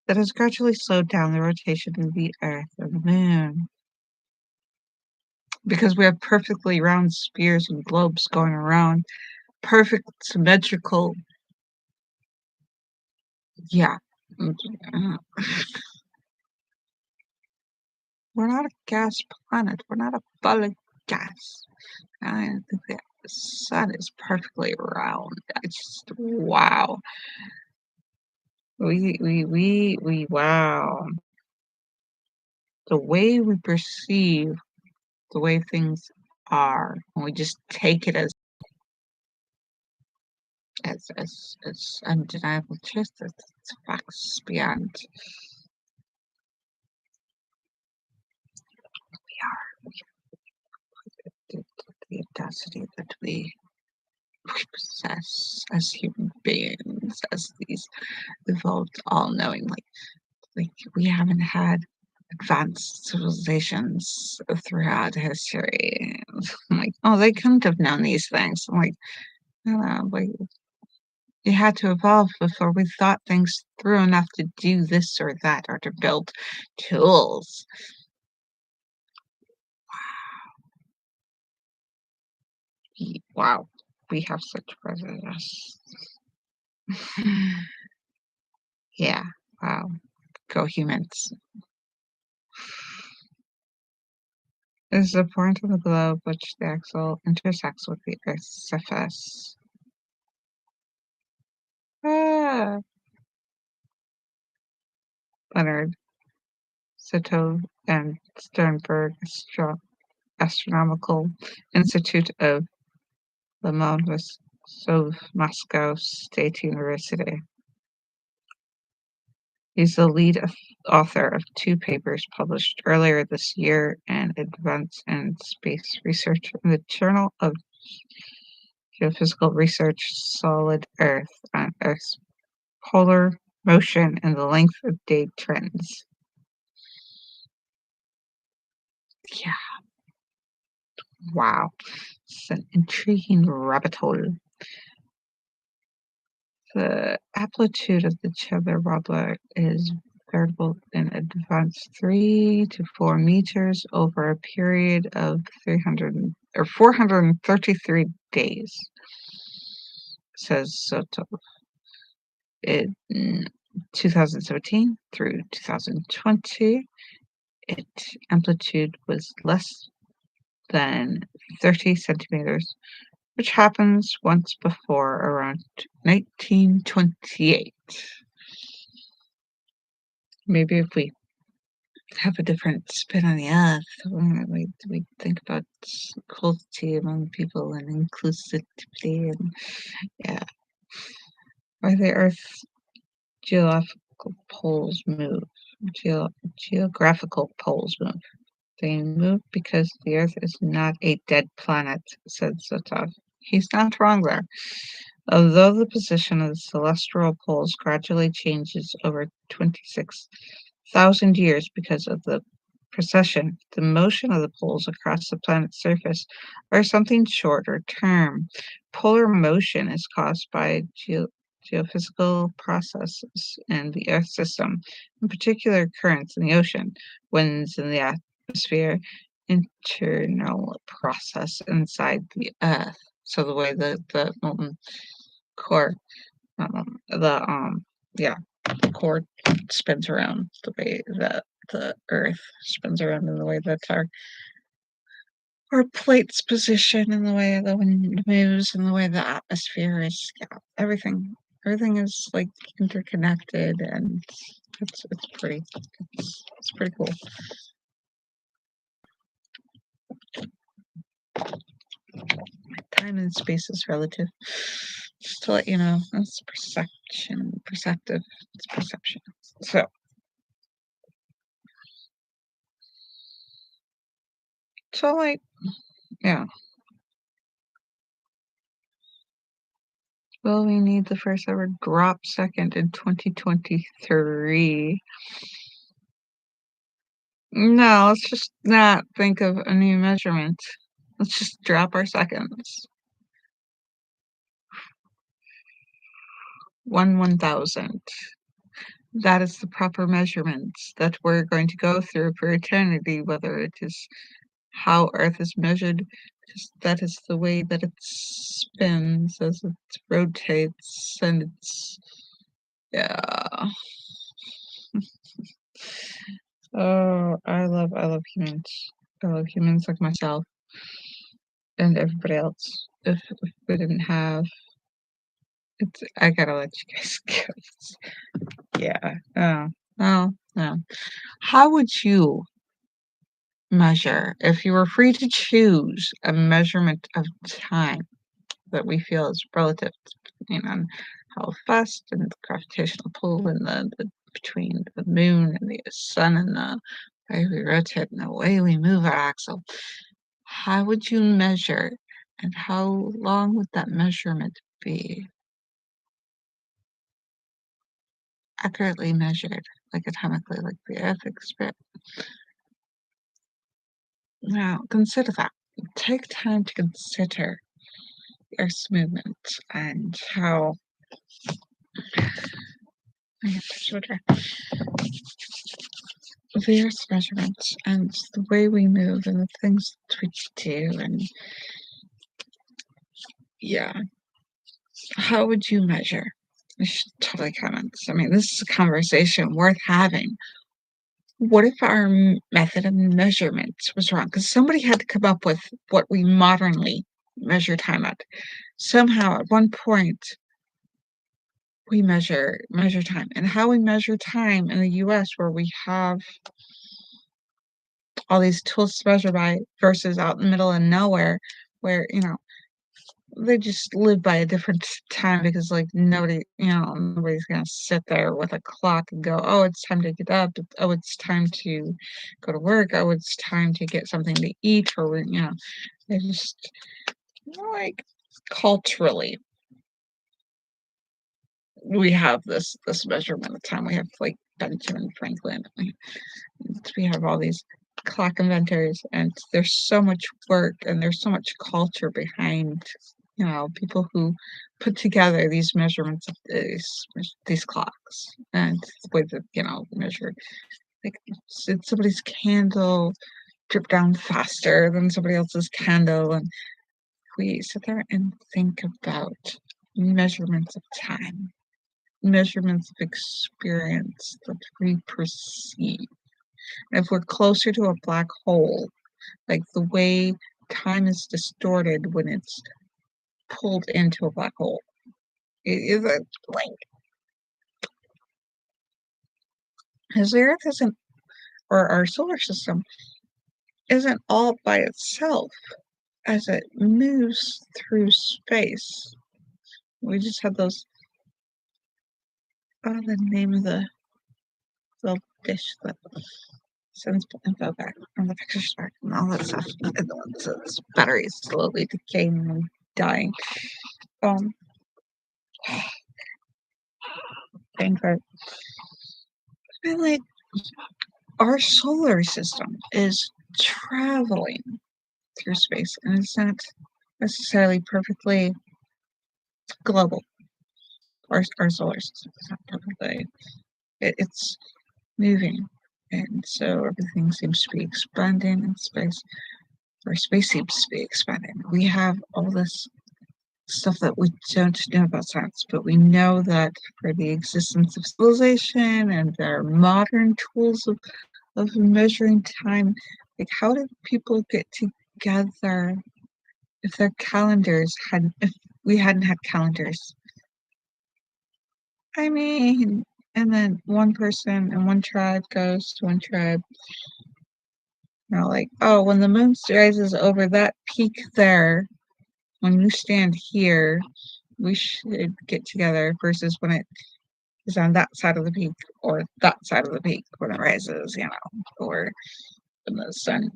A: that has gradually slowed down the rotation of the Earth and the moon. Because we have perfectly round spheres and globes going around, perfect symmetrical. Yeah. We're not a gas planet. We're not a ball of gas. I think the sun is perfectly round. I just wow. We wow. The way we perceive the way things are, and we just take it as undeniable truth. It's facts beyond. The audacity that we possess as human beings, as these evolved all-knowing, like we haven't had advanced civilizations throughout history. I'm like, oh, they couldn't have known these things. I'm like, no, like you had to evolve before we thought things through enough to do this or that or to build tools. Wow, we have such prejudice. Yeah, wow. Go humans. Is the point of the globe which the axle intersects with the Earth's surface. Ah, Leonard Sitov and Sternberg Astronomical Institute of Lomonosov, Moscow State University. He's the lead author of two papers published earlier this year and Advance in Space Research in the Journal of Geophysical Research, Solid Earth on Earth's polar motion and the length of day trends. Yeah, wow. It's an intriguing rabbit hole. The amplitude of the Cheddar Wobbler is variable in advance 3 to 4 meters over a period of 433 days, says Soto. In 2017 through 2020, its amplitude was less than 30 centimeters, which happens once before around 1928. Maybe if we have a different spin on the earth, we think about equality among people and inclusivity and yeah, why the Earth's geographical poles move. Geographical poles move. They move because the Earth is not a dead planet, said Sotov. He's not wrong there. Although the position of the celestial poles gradually changes over 26,000 years because of the precession, the motion of the poles across the planet's surface are something shorter term. Polar motion is caused by geophysical processes in the Earth system, in particular currents in the ocean, winds in the atmosphere, internal process inside the Earth. So the way the molten core, yeah, the core spins around, the way that the Earth spins around, in the way that our plates position, and the way the wind moves, and the way the atmosphere is. Yeah, everything is like interconnected, and it's pretty cool. Time and space is relative. Just to let you know, it's perceptive. It's perception. So like, yeah. Will we need the first ever drop second in 2023? No, let's just not think of a new measurement. Let's just drop our seconds. 1/1000. That is the proper measurement that we're going to go through for eternity, whether it is how Earth is measured, because that is the way that it spins as it rotates, and it's, yeah. Oh, I love humans. I love humans like myself and everybody else. If we didn't have, I gotta let you guys go. Yeah. Oh, no. How would you measure if you were free to choose a measurement of time that we feel is relative, depending on how fast and the gravitational pull and the between the moon and the sun and the way we rotate and the way we move our axle? How would you measure, and how long would that measurement be? Accurately measured, like atomically, like the Earth experiment. Now, consider that. Take time to consider the Earth's movement and how the Earth's measurements and the way we move and the things that we do, and yeah, how would you measure? You should totally comment. I mean, this is a conversation worth having. What if our method of measurement was wrong? Because somebody had to come up with what we modernly measure time at. Somehow, at one point, we measure time, and how we measure time in the U.S., where we have all these tools to measure by, versus out in the middle of nowhere, where they just live by a different time because, like, nobody's gonna sit there with a clock and go, "Oh, it's time to get up. Oh, it's time to go to work. Oh, it's time to get something to eat," or, they just, like, culturally, we have this measurement of time. We have, like, Benjamin Franklin. We have all these clock inventors, and there's so much work and there's so much culture behind, people who put together these measurements of these clocks and the way that, measure, like, somebody's candle drip down faster than somebody else's candle, and we sit there and think about measurements of time, measurements of experience that we perceive. If we're closer to a black hole, like the way time is distorted when it's pulled into a black hole, is it like, because the Earth isn't, or our solar system isn't all by itself as it moves through space. We just had those, the name of the little dish that sends info back and the pictures back and all that stuff. And the one that says batteries slowly decaying and dying. Um, Thank God. And like, our solar system is traveling through space, and it's not necessarily perfectly global. Our solar system is not perfectly. It's moving, and so everything seems to be expanding in space, or space seems to be expanding. We have all this stuff that we don't know about science, but we know that for the existence of civilization and their modern tools of measuring time, like, how did people get together if we hadn't had calendars? I mean, and then one person in one tribe goes to one tribe, like, oh, when the moon rises over that peak there, when you stand here, we should get together, versus when it is on that side of the peak or that side of the peak when it rises, or when the sun,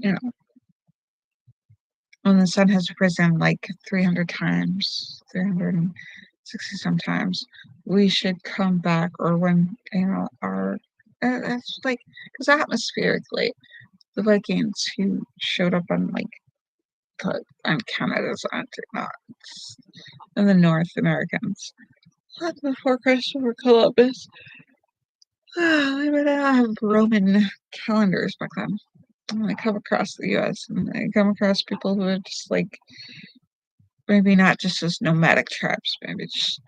A: when the sun has risen like 300 times, 360 sometimes, we should come back, or when, it's like, because atmospherically, the Vikings who showed up on, like, on Canada's not, and the North Americans, before Christopher Columbus, they would have Roman calendars back then. And I come across the US, and I come across people who are just like, maybe not just as nomadic tribes, maybe just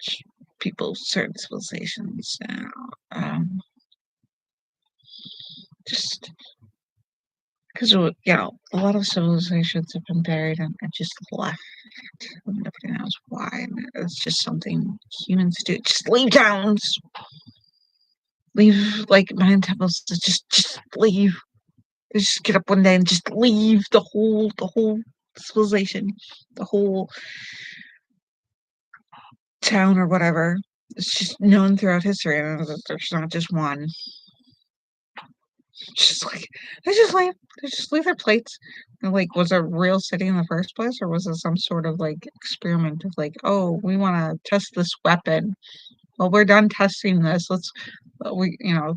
A: people, certain civilizations, just because, a lot of civilizations have been buried and just left. Nobody knows why. And it's just something humans do. Just leave towns, leave, like, Mayan temples. Just leave. They just get up one day and just leave the whole civilization, the whole town or whatever. It's just known throughout history, and there's not just one. Just like, they just leave. They just leave their plates. And, like, was it a real city in the first place, or was it some sort of, like, experiment of, like, oh, we want to test this weapon. Well, we're done testing this. Let's we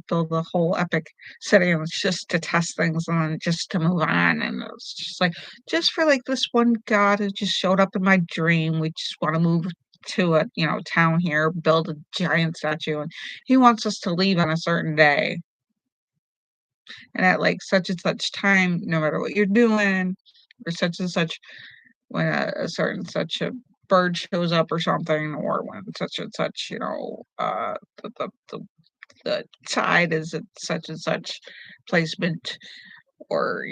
A: build the whole epic city, and it's just to test things and then just to move on. And it's just like, just for, like, this one god who just showed up in my dream. We just want to move to a town here, build a giant statue, and he wants us to leave on a certain day, and at, like, such and such time, no matter what you're doing, or such and such, when a certain such a bird shows up or something, or when such and such, the tide is at such and such placement, or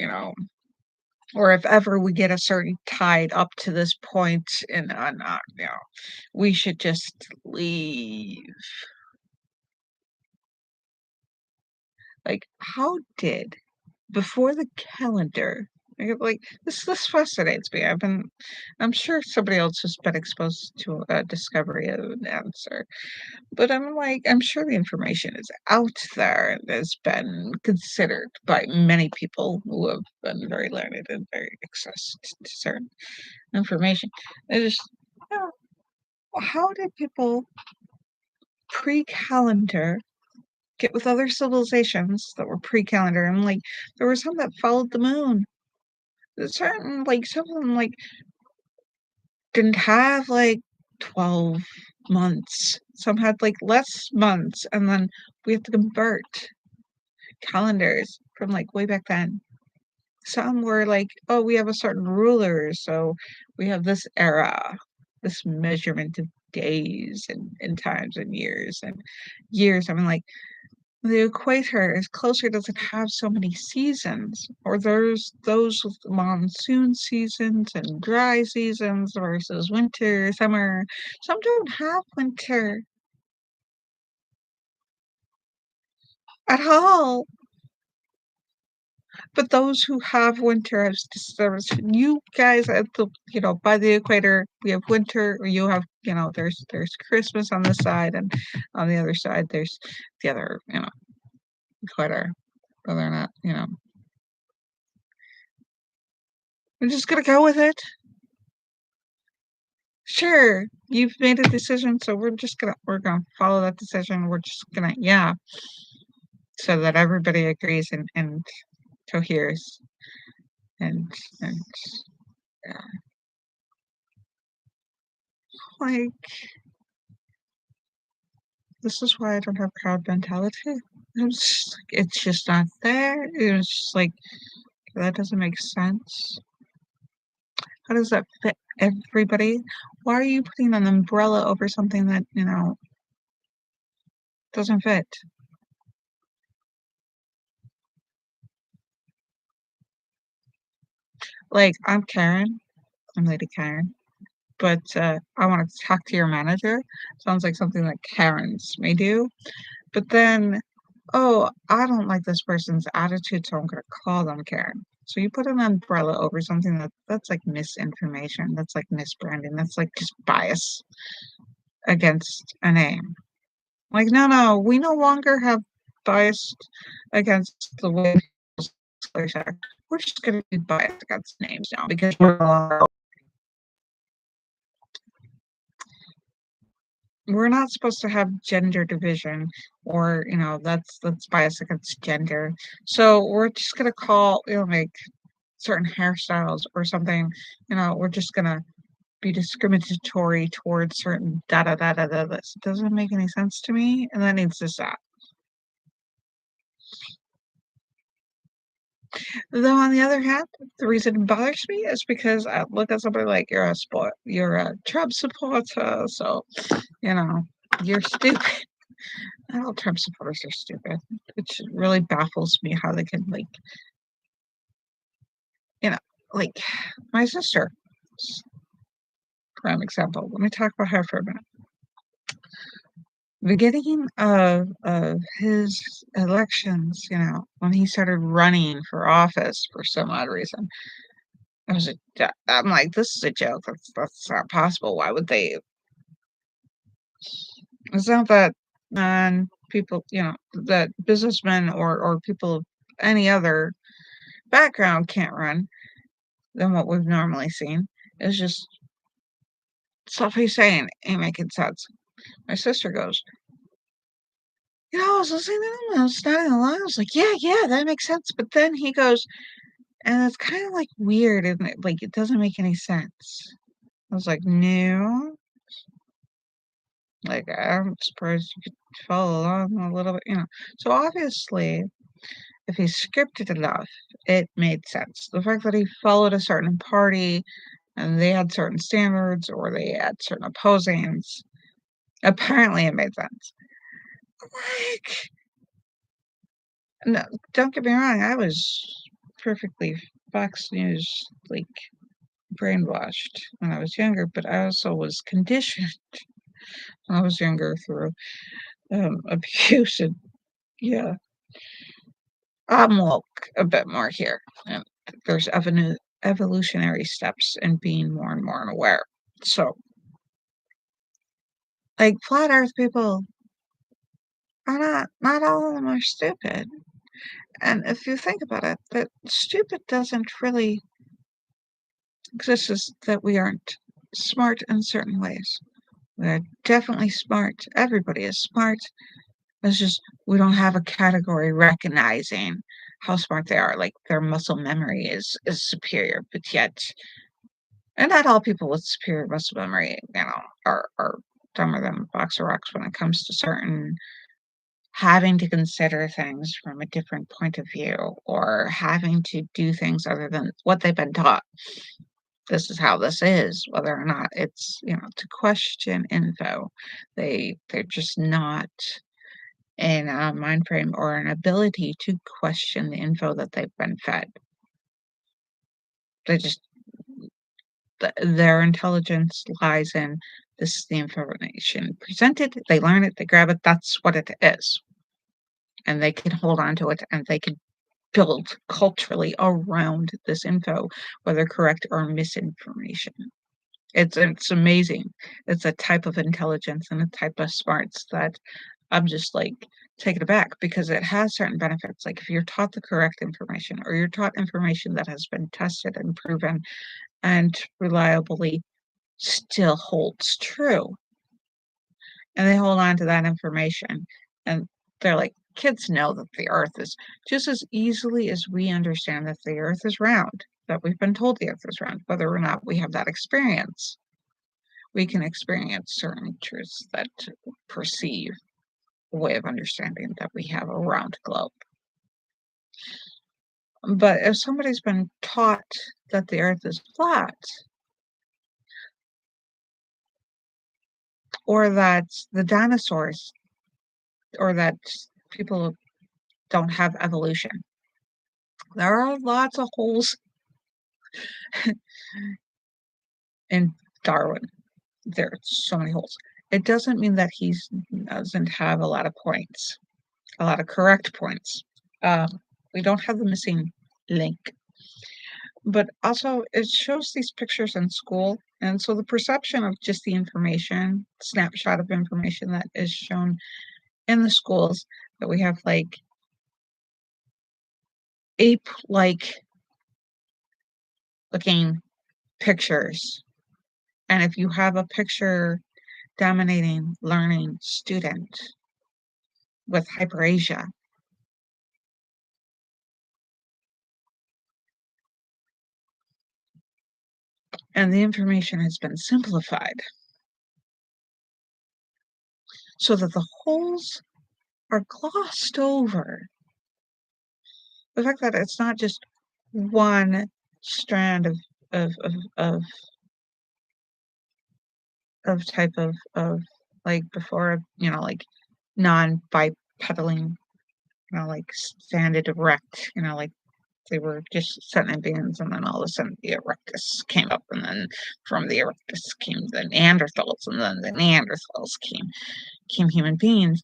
A: or if ever we get a certain tide up to this point, and we should just leave. Like, how did, before the calendar, I get, like, this fascinates me. I'm sure somebody else has been exposed to a discovery of an answer, but I'm like, I'm sure the information is out there and has been considered by many people who have been very learned and very access to certain information. I just, you know, how did people pre-calendar get with other civilizations that were pre-calendar? And, like, there were some that followed the moon. Certain, like, some of them, like, didn't have, like, 12 months. Some had, like, less months, and then we have to convert calendars from, like, way back then. Some were like, "Oh, we have a certain ruler, so we have this era, this measurement of days and times and years." I mean, like, the equator is closer, doesn't have so many seasons, or there's those with monsoon seasons and dry seasons versus winter, summer. Some don't have winter at all, but those who have winter have there's you guys at the by the equator, we have winter, or you have, there's Christmas on this side, and on the other side there's the other, equator. Whether or not, I'm just gonna go with it. Sure, you've made a decision, so we're gonna follow that decision. We're just gonna, yeah, so that everybody agrees and coheres and yeah, like, this is why I don't have crowd mentality. It's just not there. It's just like, that doesn't make sense. How does that fit everybody? Why are you putting an umbrella over something that, doesn't fit? Like, I'm Karen. I'm Lady Karen. But, I wanna talk to your manager. Sounds like something that Karens may do. But then, "Oh, I don't like this person's attitude, so I'm gonna call them Karen." So you put an umbrella over something that's like misinformation, that's like misbranding, that's like just bias against a name. Like, "No, no, we no longer have bias against the way people like that. We're just gonna be biased against names now because we're not supposed to have gender division, or that's bias against gender, so we're just gonna call, like, certain hairstyles or something, we're just gonna be discriminatory towards certain da da da da da. This doesn't make any sense to me, and that needs to stop. Though on the other hand, the reason it bothers me is because I look at somebody like, you're a Trump supporter, so you know you're stupid. All Trump supporters are stupid. It just really baffles me how they can, like, you know, like, my sister, s prime example. Let me talk about her for a minute. Beginning of his elections, when he started running for office for some odd reason, I'm like, "This is a joke. That's not possible. Why would they?" It's not that people, that businessmen or people of any other background can't run than what we've normally seen. It's just stuff he's saying ain't making sense. My sister goes, I was listening to him, I was standing in line, I was like, "Yeah, yeah, that makes sense," but then he goes, "And it's kinda, like, weird, isn't it? Like, it doesn't make any sense." I was like, "No." Like, I'm surprised you could follow along a little bit, So, obviously, if he's scripted enough, it made sense. The fact that he followed a certain party and they had certain standards or they had certain opposings, apparently it made sense. Like, no, don't get me wrong, I was perfectly Fox News, like, brainwashed when I was younger, but I also was conditioned when I was younger through, abuse, and yeah, I'm woke a bit more here, and there's evolutionary steps in being more and more aware. So, like, flat earth people are not all of them are stupid. And if you think about it, that stupid doesn't really exist, is that we aren't smart in certain ways. We're definitely smart. Everybody is smart. It's just we don't have a category recognizing how smart they are. Like their muscle memory is superior, but yet, and not all people with superior muscle memory, are dumber than a box of rocks when it comes to certain having to consider things from a different point of view or having to do things other than what they've been taught. This is how this is, whether or not it's, to question info. They're just not in a mind frame or an ability to question the info that they've been fed. They just their intelligence lies in this is the information presented. They learn it, they grab it. That's what it is, and they can hold on to it, and they can build culturally around this info, whether correct or misinformation. It's amazing. It's a type of intelligence and a type of smarts that I'm just like taken aback because it has certain benefits. Like if you're taught the correct information or you're taught information that has been tested and proven and reliably still holds true, and they hold on to that information, and they're like, kids know that the earth is just as easily as we understand that the earth is round, that we've been told the earth is round, whether or not we have that experience. We can experience certain truths that perceive a way of understanding that we have a round globe. But if somebody's been taught that the earth is flat, or that the dinosaurs, or that people don't have evolution, there are lots of holes in Darwin. There are so many holes. It doesn't mean that he doesn't have a lot of points, a lot of correct points. We don't have the missing link. But also, it shows these pictures in school. And so the perception of just the information, snapshot of information that is shown in the schools, that we have like ape like looking pictures. And if you have a picture dominating learning student with hyperasia, and the information has been simplified so that the holes are glossed over. The fact that it's not just one strand of of of, of type of like before, like non-bipedaling, like standard erect, like they were just sitting in beans, and then all of a sudden the erectus came up, and then from the erectus came the Neanderthals, and then the Neanderthals came human beings.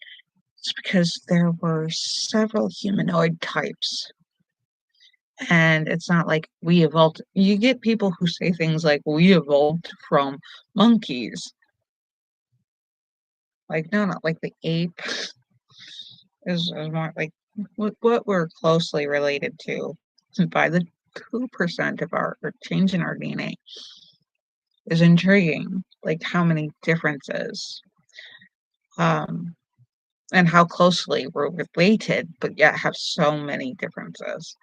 A: It's because there were several humanoid types. And it's not like we evolved. You get people who say things like we evolved from monkeys. Like, no, not like the ape is more like what we're closely related to by the 2% of our or change in our DNA is intriguing. Like how many differences, um, and how closely we're related, but yet have so many differences.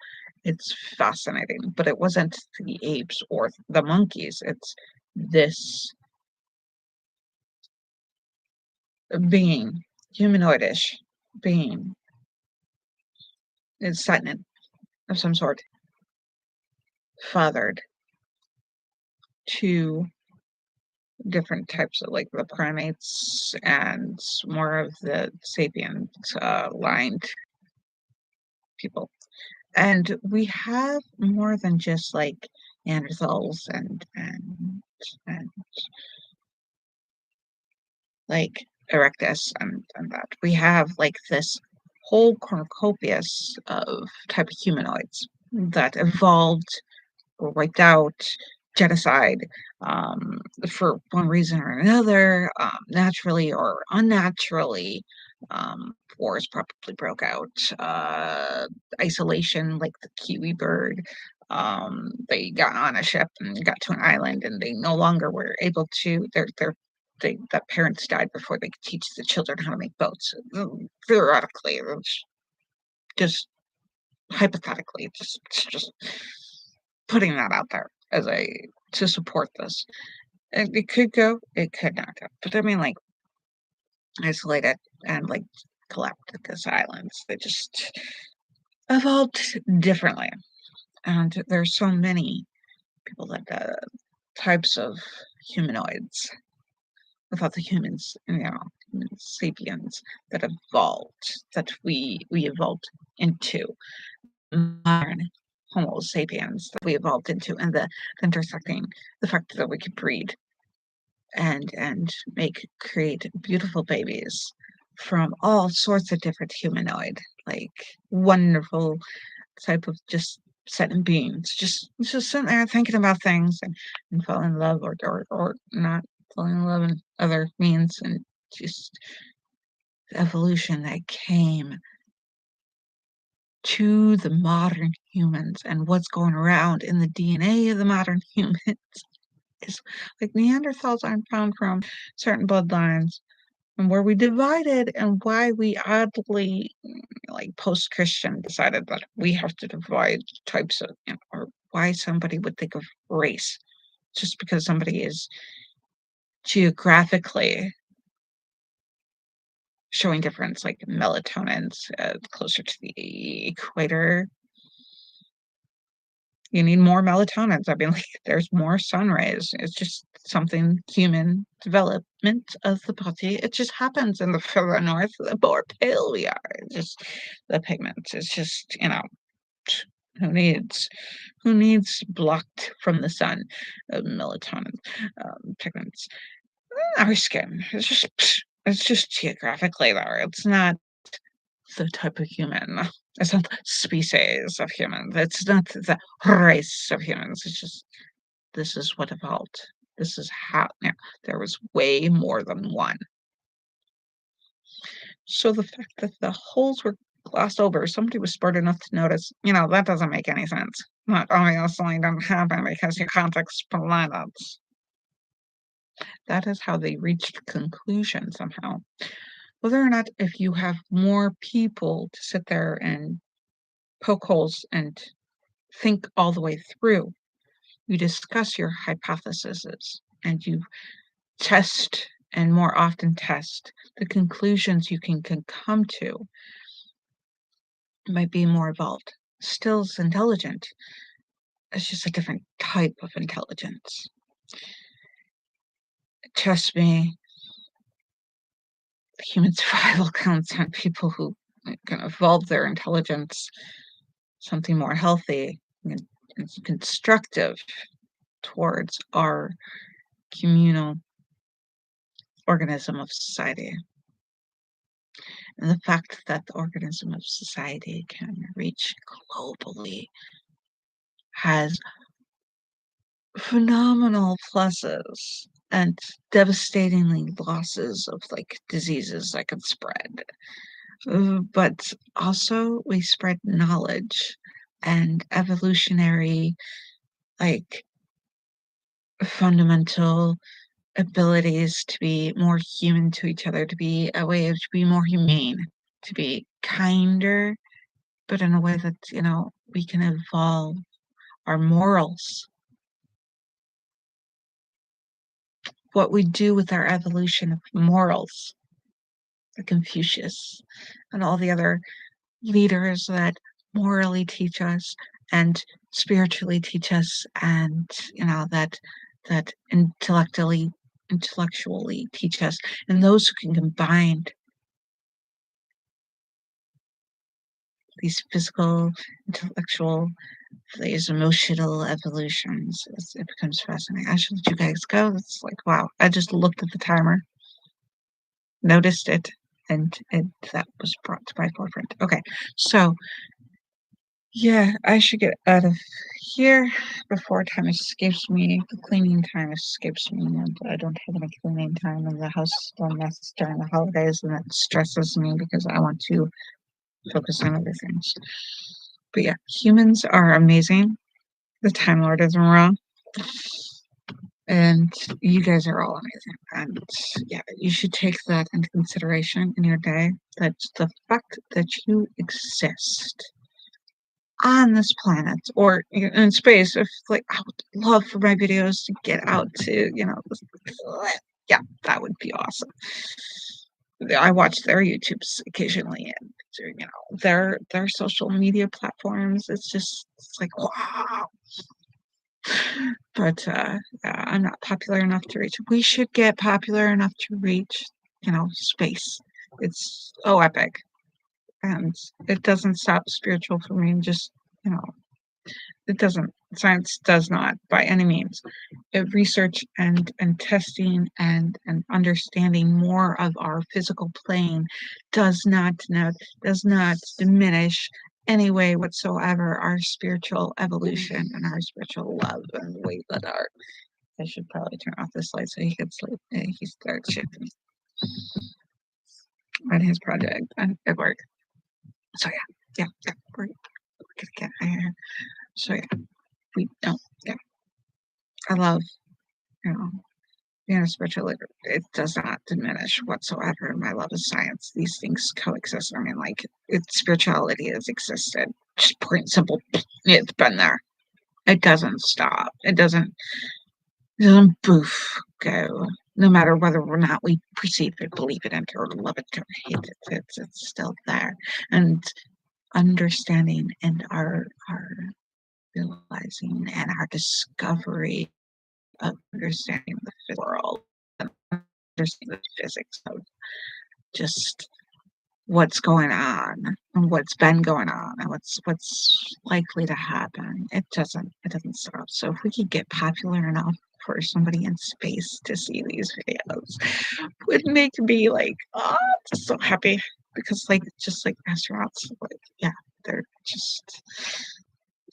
A: It's fascinating, but it wasn't the apes or the monkeys. It's this being, humanoidish being, is sentient of some sort, fathered to different types of like the primates and more of the sapient lined people. And we have more than just like Neanderthals and like erectus and that. We have like this whole cornucopia of type of humanoids. that evolved or wiped out, genocide, um, for one reason or another, naturally or unnaturally. Wars probably broke out, isolation, like the kiwi bird. They got on a ship and got to an island, and they no longer were able to. The parents died before they could teach the children how to make boats. Theoretically, it's just hypothetically, just putting that out there as a to support this. It could go, it could not go. But I mean, like, isolated and like Galapagos Islands, they just evolved differently. And there's so many people that types of humanoids without the humans, sapiens that evolved, that we evolved into modern Homo sapiens that we evolved into, and the intersecting, the fact that we could breed and create beautiful babies from all sorts of different humanoid, like wonderful type of just sentient beings, just sitting there thinking about things and fall in love or not falling in love in other means, and just the evolution that came to the modern humans and what's going around in the DNA of the modern humans is like Neanderthals aren't found from certain bloodlines, and where we divided and why we oddly, like post-Christian, decided that we have to divide types of, or why somebody would think of race just because somebody is geographically showing difference, like melatonin's closer to the equator. You need more melatonins. I mean, like, there's more sun rays. It's just something human development of the body. It just happens in the further north, the more pale we are. It's just the pigments. It's just, who needs who needs blocked from the sun melatonin pigments? Our skin. It's just geographically there. It's not the type of human. It's not the species of humans. It's not the race of humans. It's just this is what evolved. This is how, there was way more than one. So the fact that the holes were glossed over, somebody was smart enough to notice, that doesn't make any sense. That obviously doesn't happen because you can't explain it. That is how they reached conclusion somehow. Whether or not, if you have more people to sit there and poke holes and think all the way through, you discuss your hypotheses and you test and more often test the conclusions you can come to might be more evolved. Still is intelligent. It's just a different type of intelligence. Trust me, human survival counts on people who can evolve their intelligence, something more healthy and constructive towards our communal organism of society. And the fact that the organism of society can reach globally has phenomenal pluses and devastatingly losses of like diseases that can spread. But also we spread knowledge and evolutionary, like, fundamental abilities to be more human to each other, to be a way to be more humane, to be kinder, but in a way that, we can evolve our morals. What we do with our evolution of morals, like Confucius and all the other leaders that morally teach us and spiritually teach us, and that intellectually teach us, and those who can combine these physical, intellectual, these emotional evolutions. It becomes fascinating. I should let you guys go. It's like, wow, I just looked at the timer, noticed it, and that was brought to my forefront. Okay, so Yeah, I should get out of here before time escapes me. The cleaning time escapes me, and I don't have any cleaning time, and the house is still a mess during the holidays, and it stresses me because I want to focus on other things. But yeah, humans are amazing. The Time Lord isn't wrong. And you guys are all amazing. And yeah, you should take that into consideration in your day. That the fact that you exist on this planet or in space, if like I would love for my videos to get out to, yeah, that would be awesome. I watch their YouTubes occasionally and their social media platforms. It's like wow. But yeah, I'm not popular enough to reach. We should get popular enough to reach, space. It's so epic. And it doesn't stop spiritual for me. Just, you know, it doesn't. Science does not by any means. Research and testing and understanding more of our physical plane does not diminish any way whatsoever our spiritual evolution and our spiritual love and the way that our I should probably turn off this light so he can sleep. He starts shifting on his project at work. So yeah, we're gonna get here. So yeah, we don't. Yeah, I love you know spiritual leader. It does not diminish whatsoever my love of science. These things coexist. I mean, like spirituality has existed. Just plain and simple. It's been there. It doesn't stop. It doesn't boof go. No matter whether or not we perceive it, believe it, or love it, or hate it, it's still there. And understanding and our realizing and our discovery of understanding the world and understanding the physics of just what's going on and what's been going on and what's likely to happen. It doesn't stop. So if we could get popular enough for somebody in space to see these videos would make me like just so happy because like just like astronauts like yeah they're just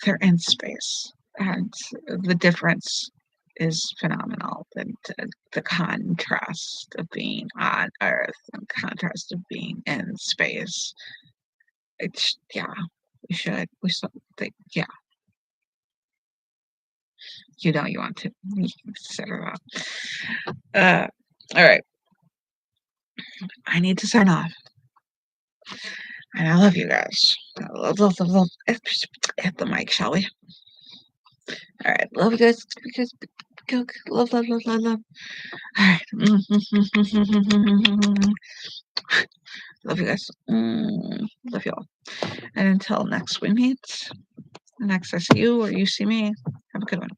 A: they're in space and the difference is phenomenal. The contrast of being on Earth and contrast of being in space. It's yeah, we should. We should think, yeah, you want to you can consider that. All right. I need to sign off. And I love you guys. I love. Hit the mic, shall we? All right. Love you guys because love. All right. Love you guys. Love you all. And until next we meet, next I see you or you see me, have a good one.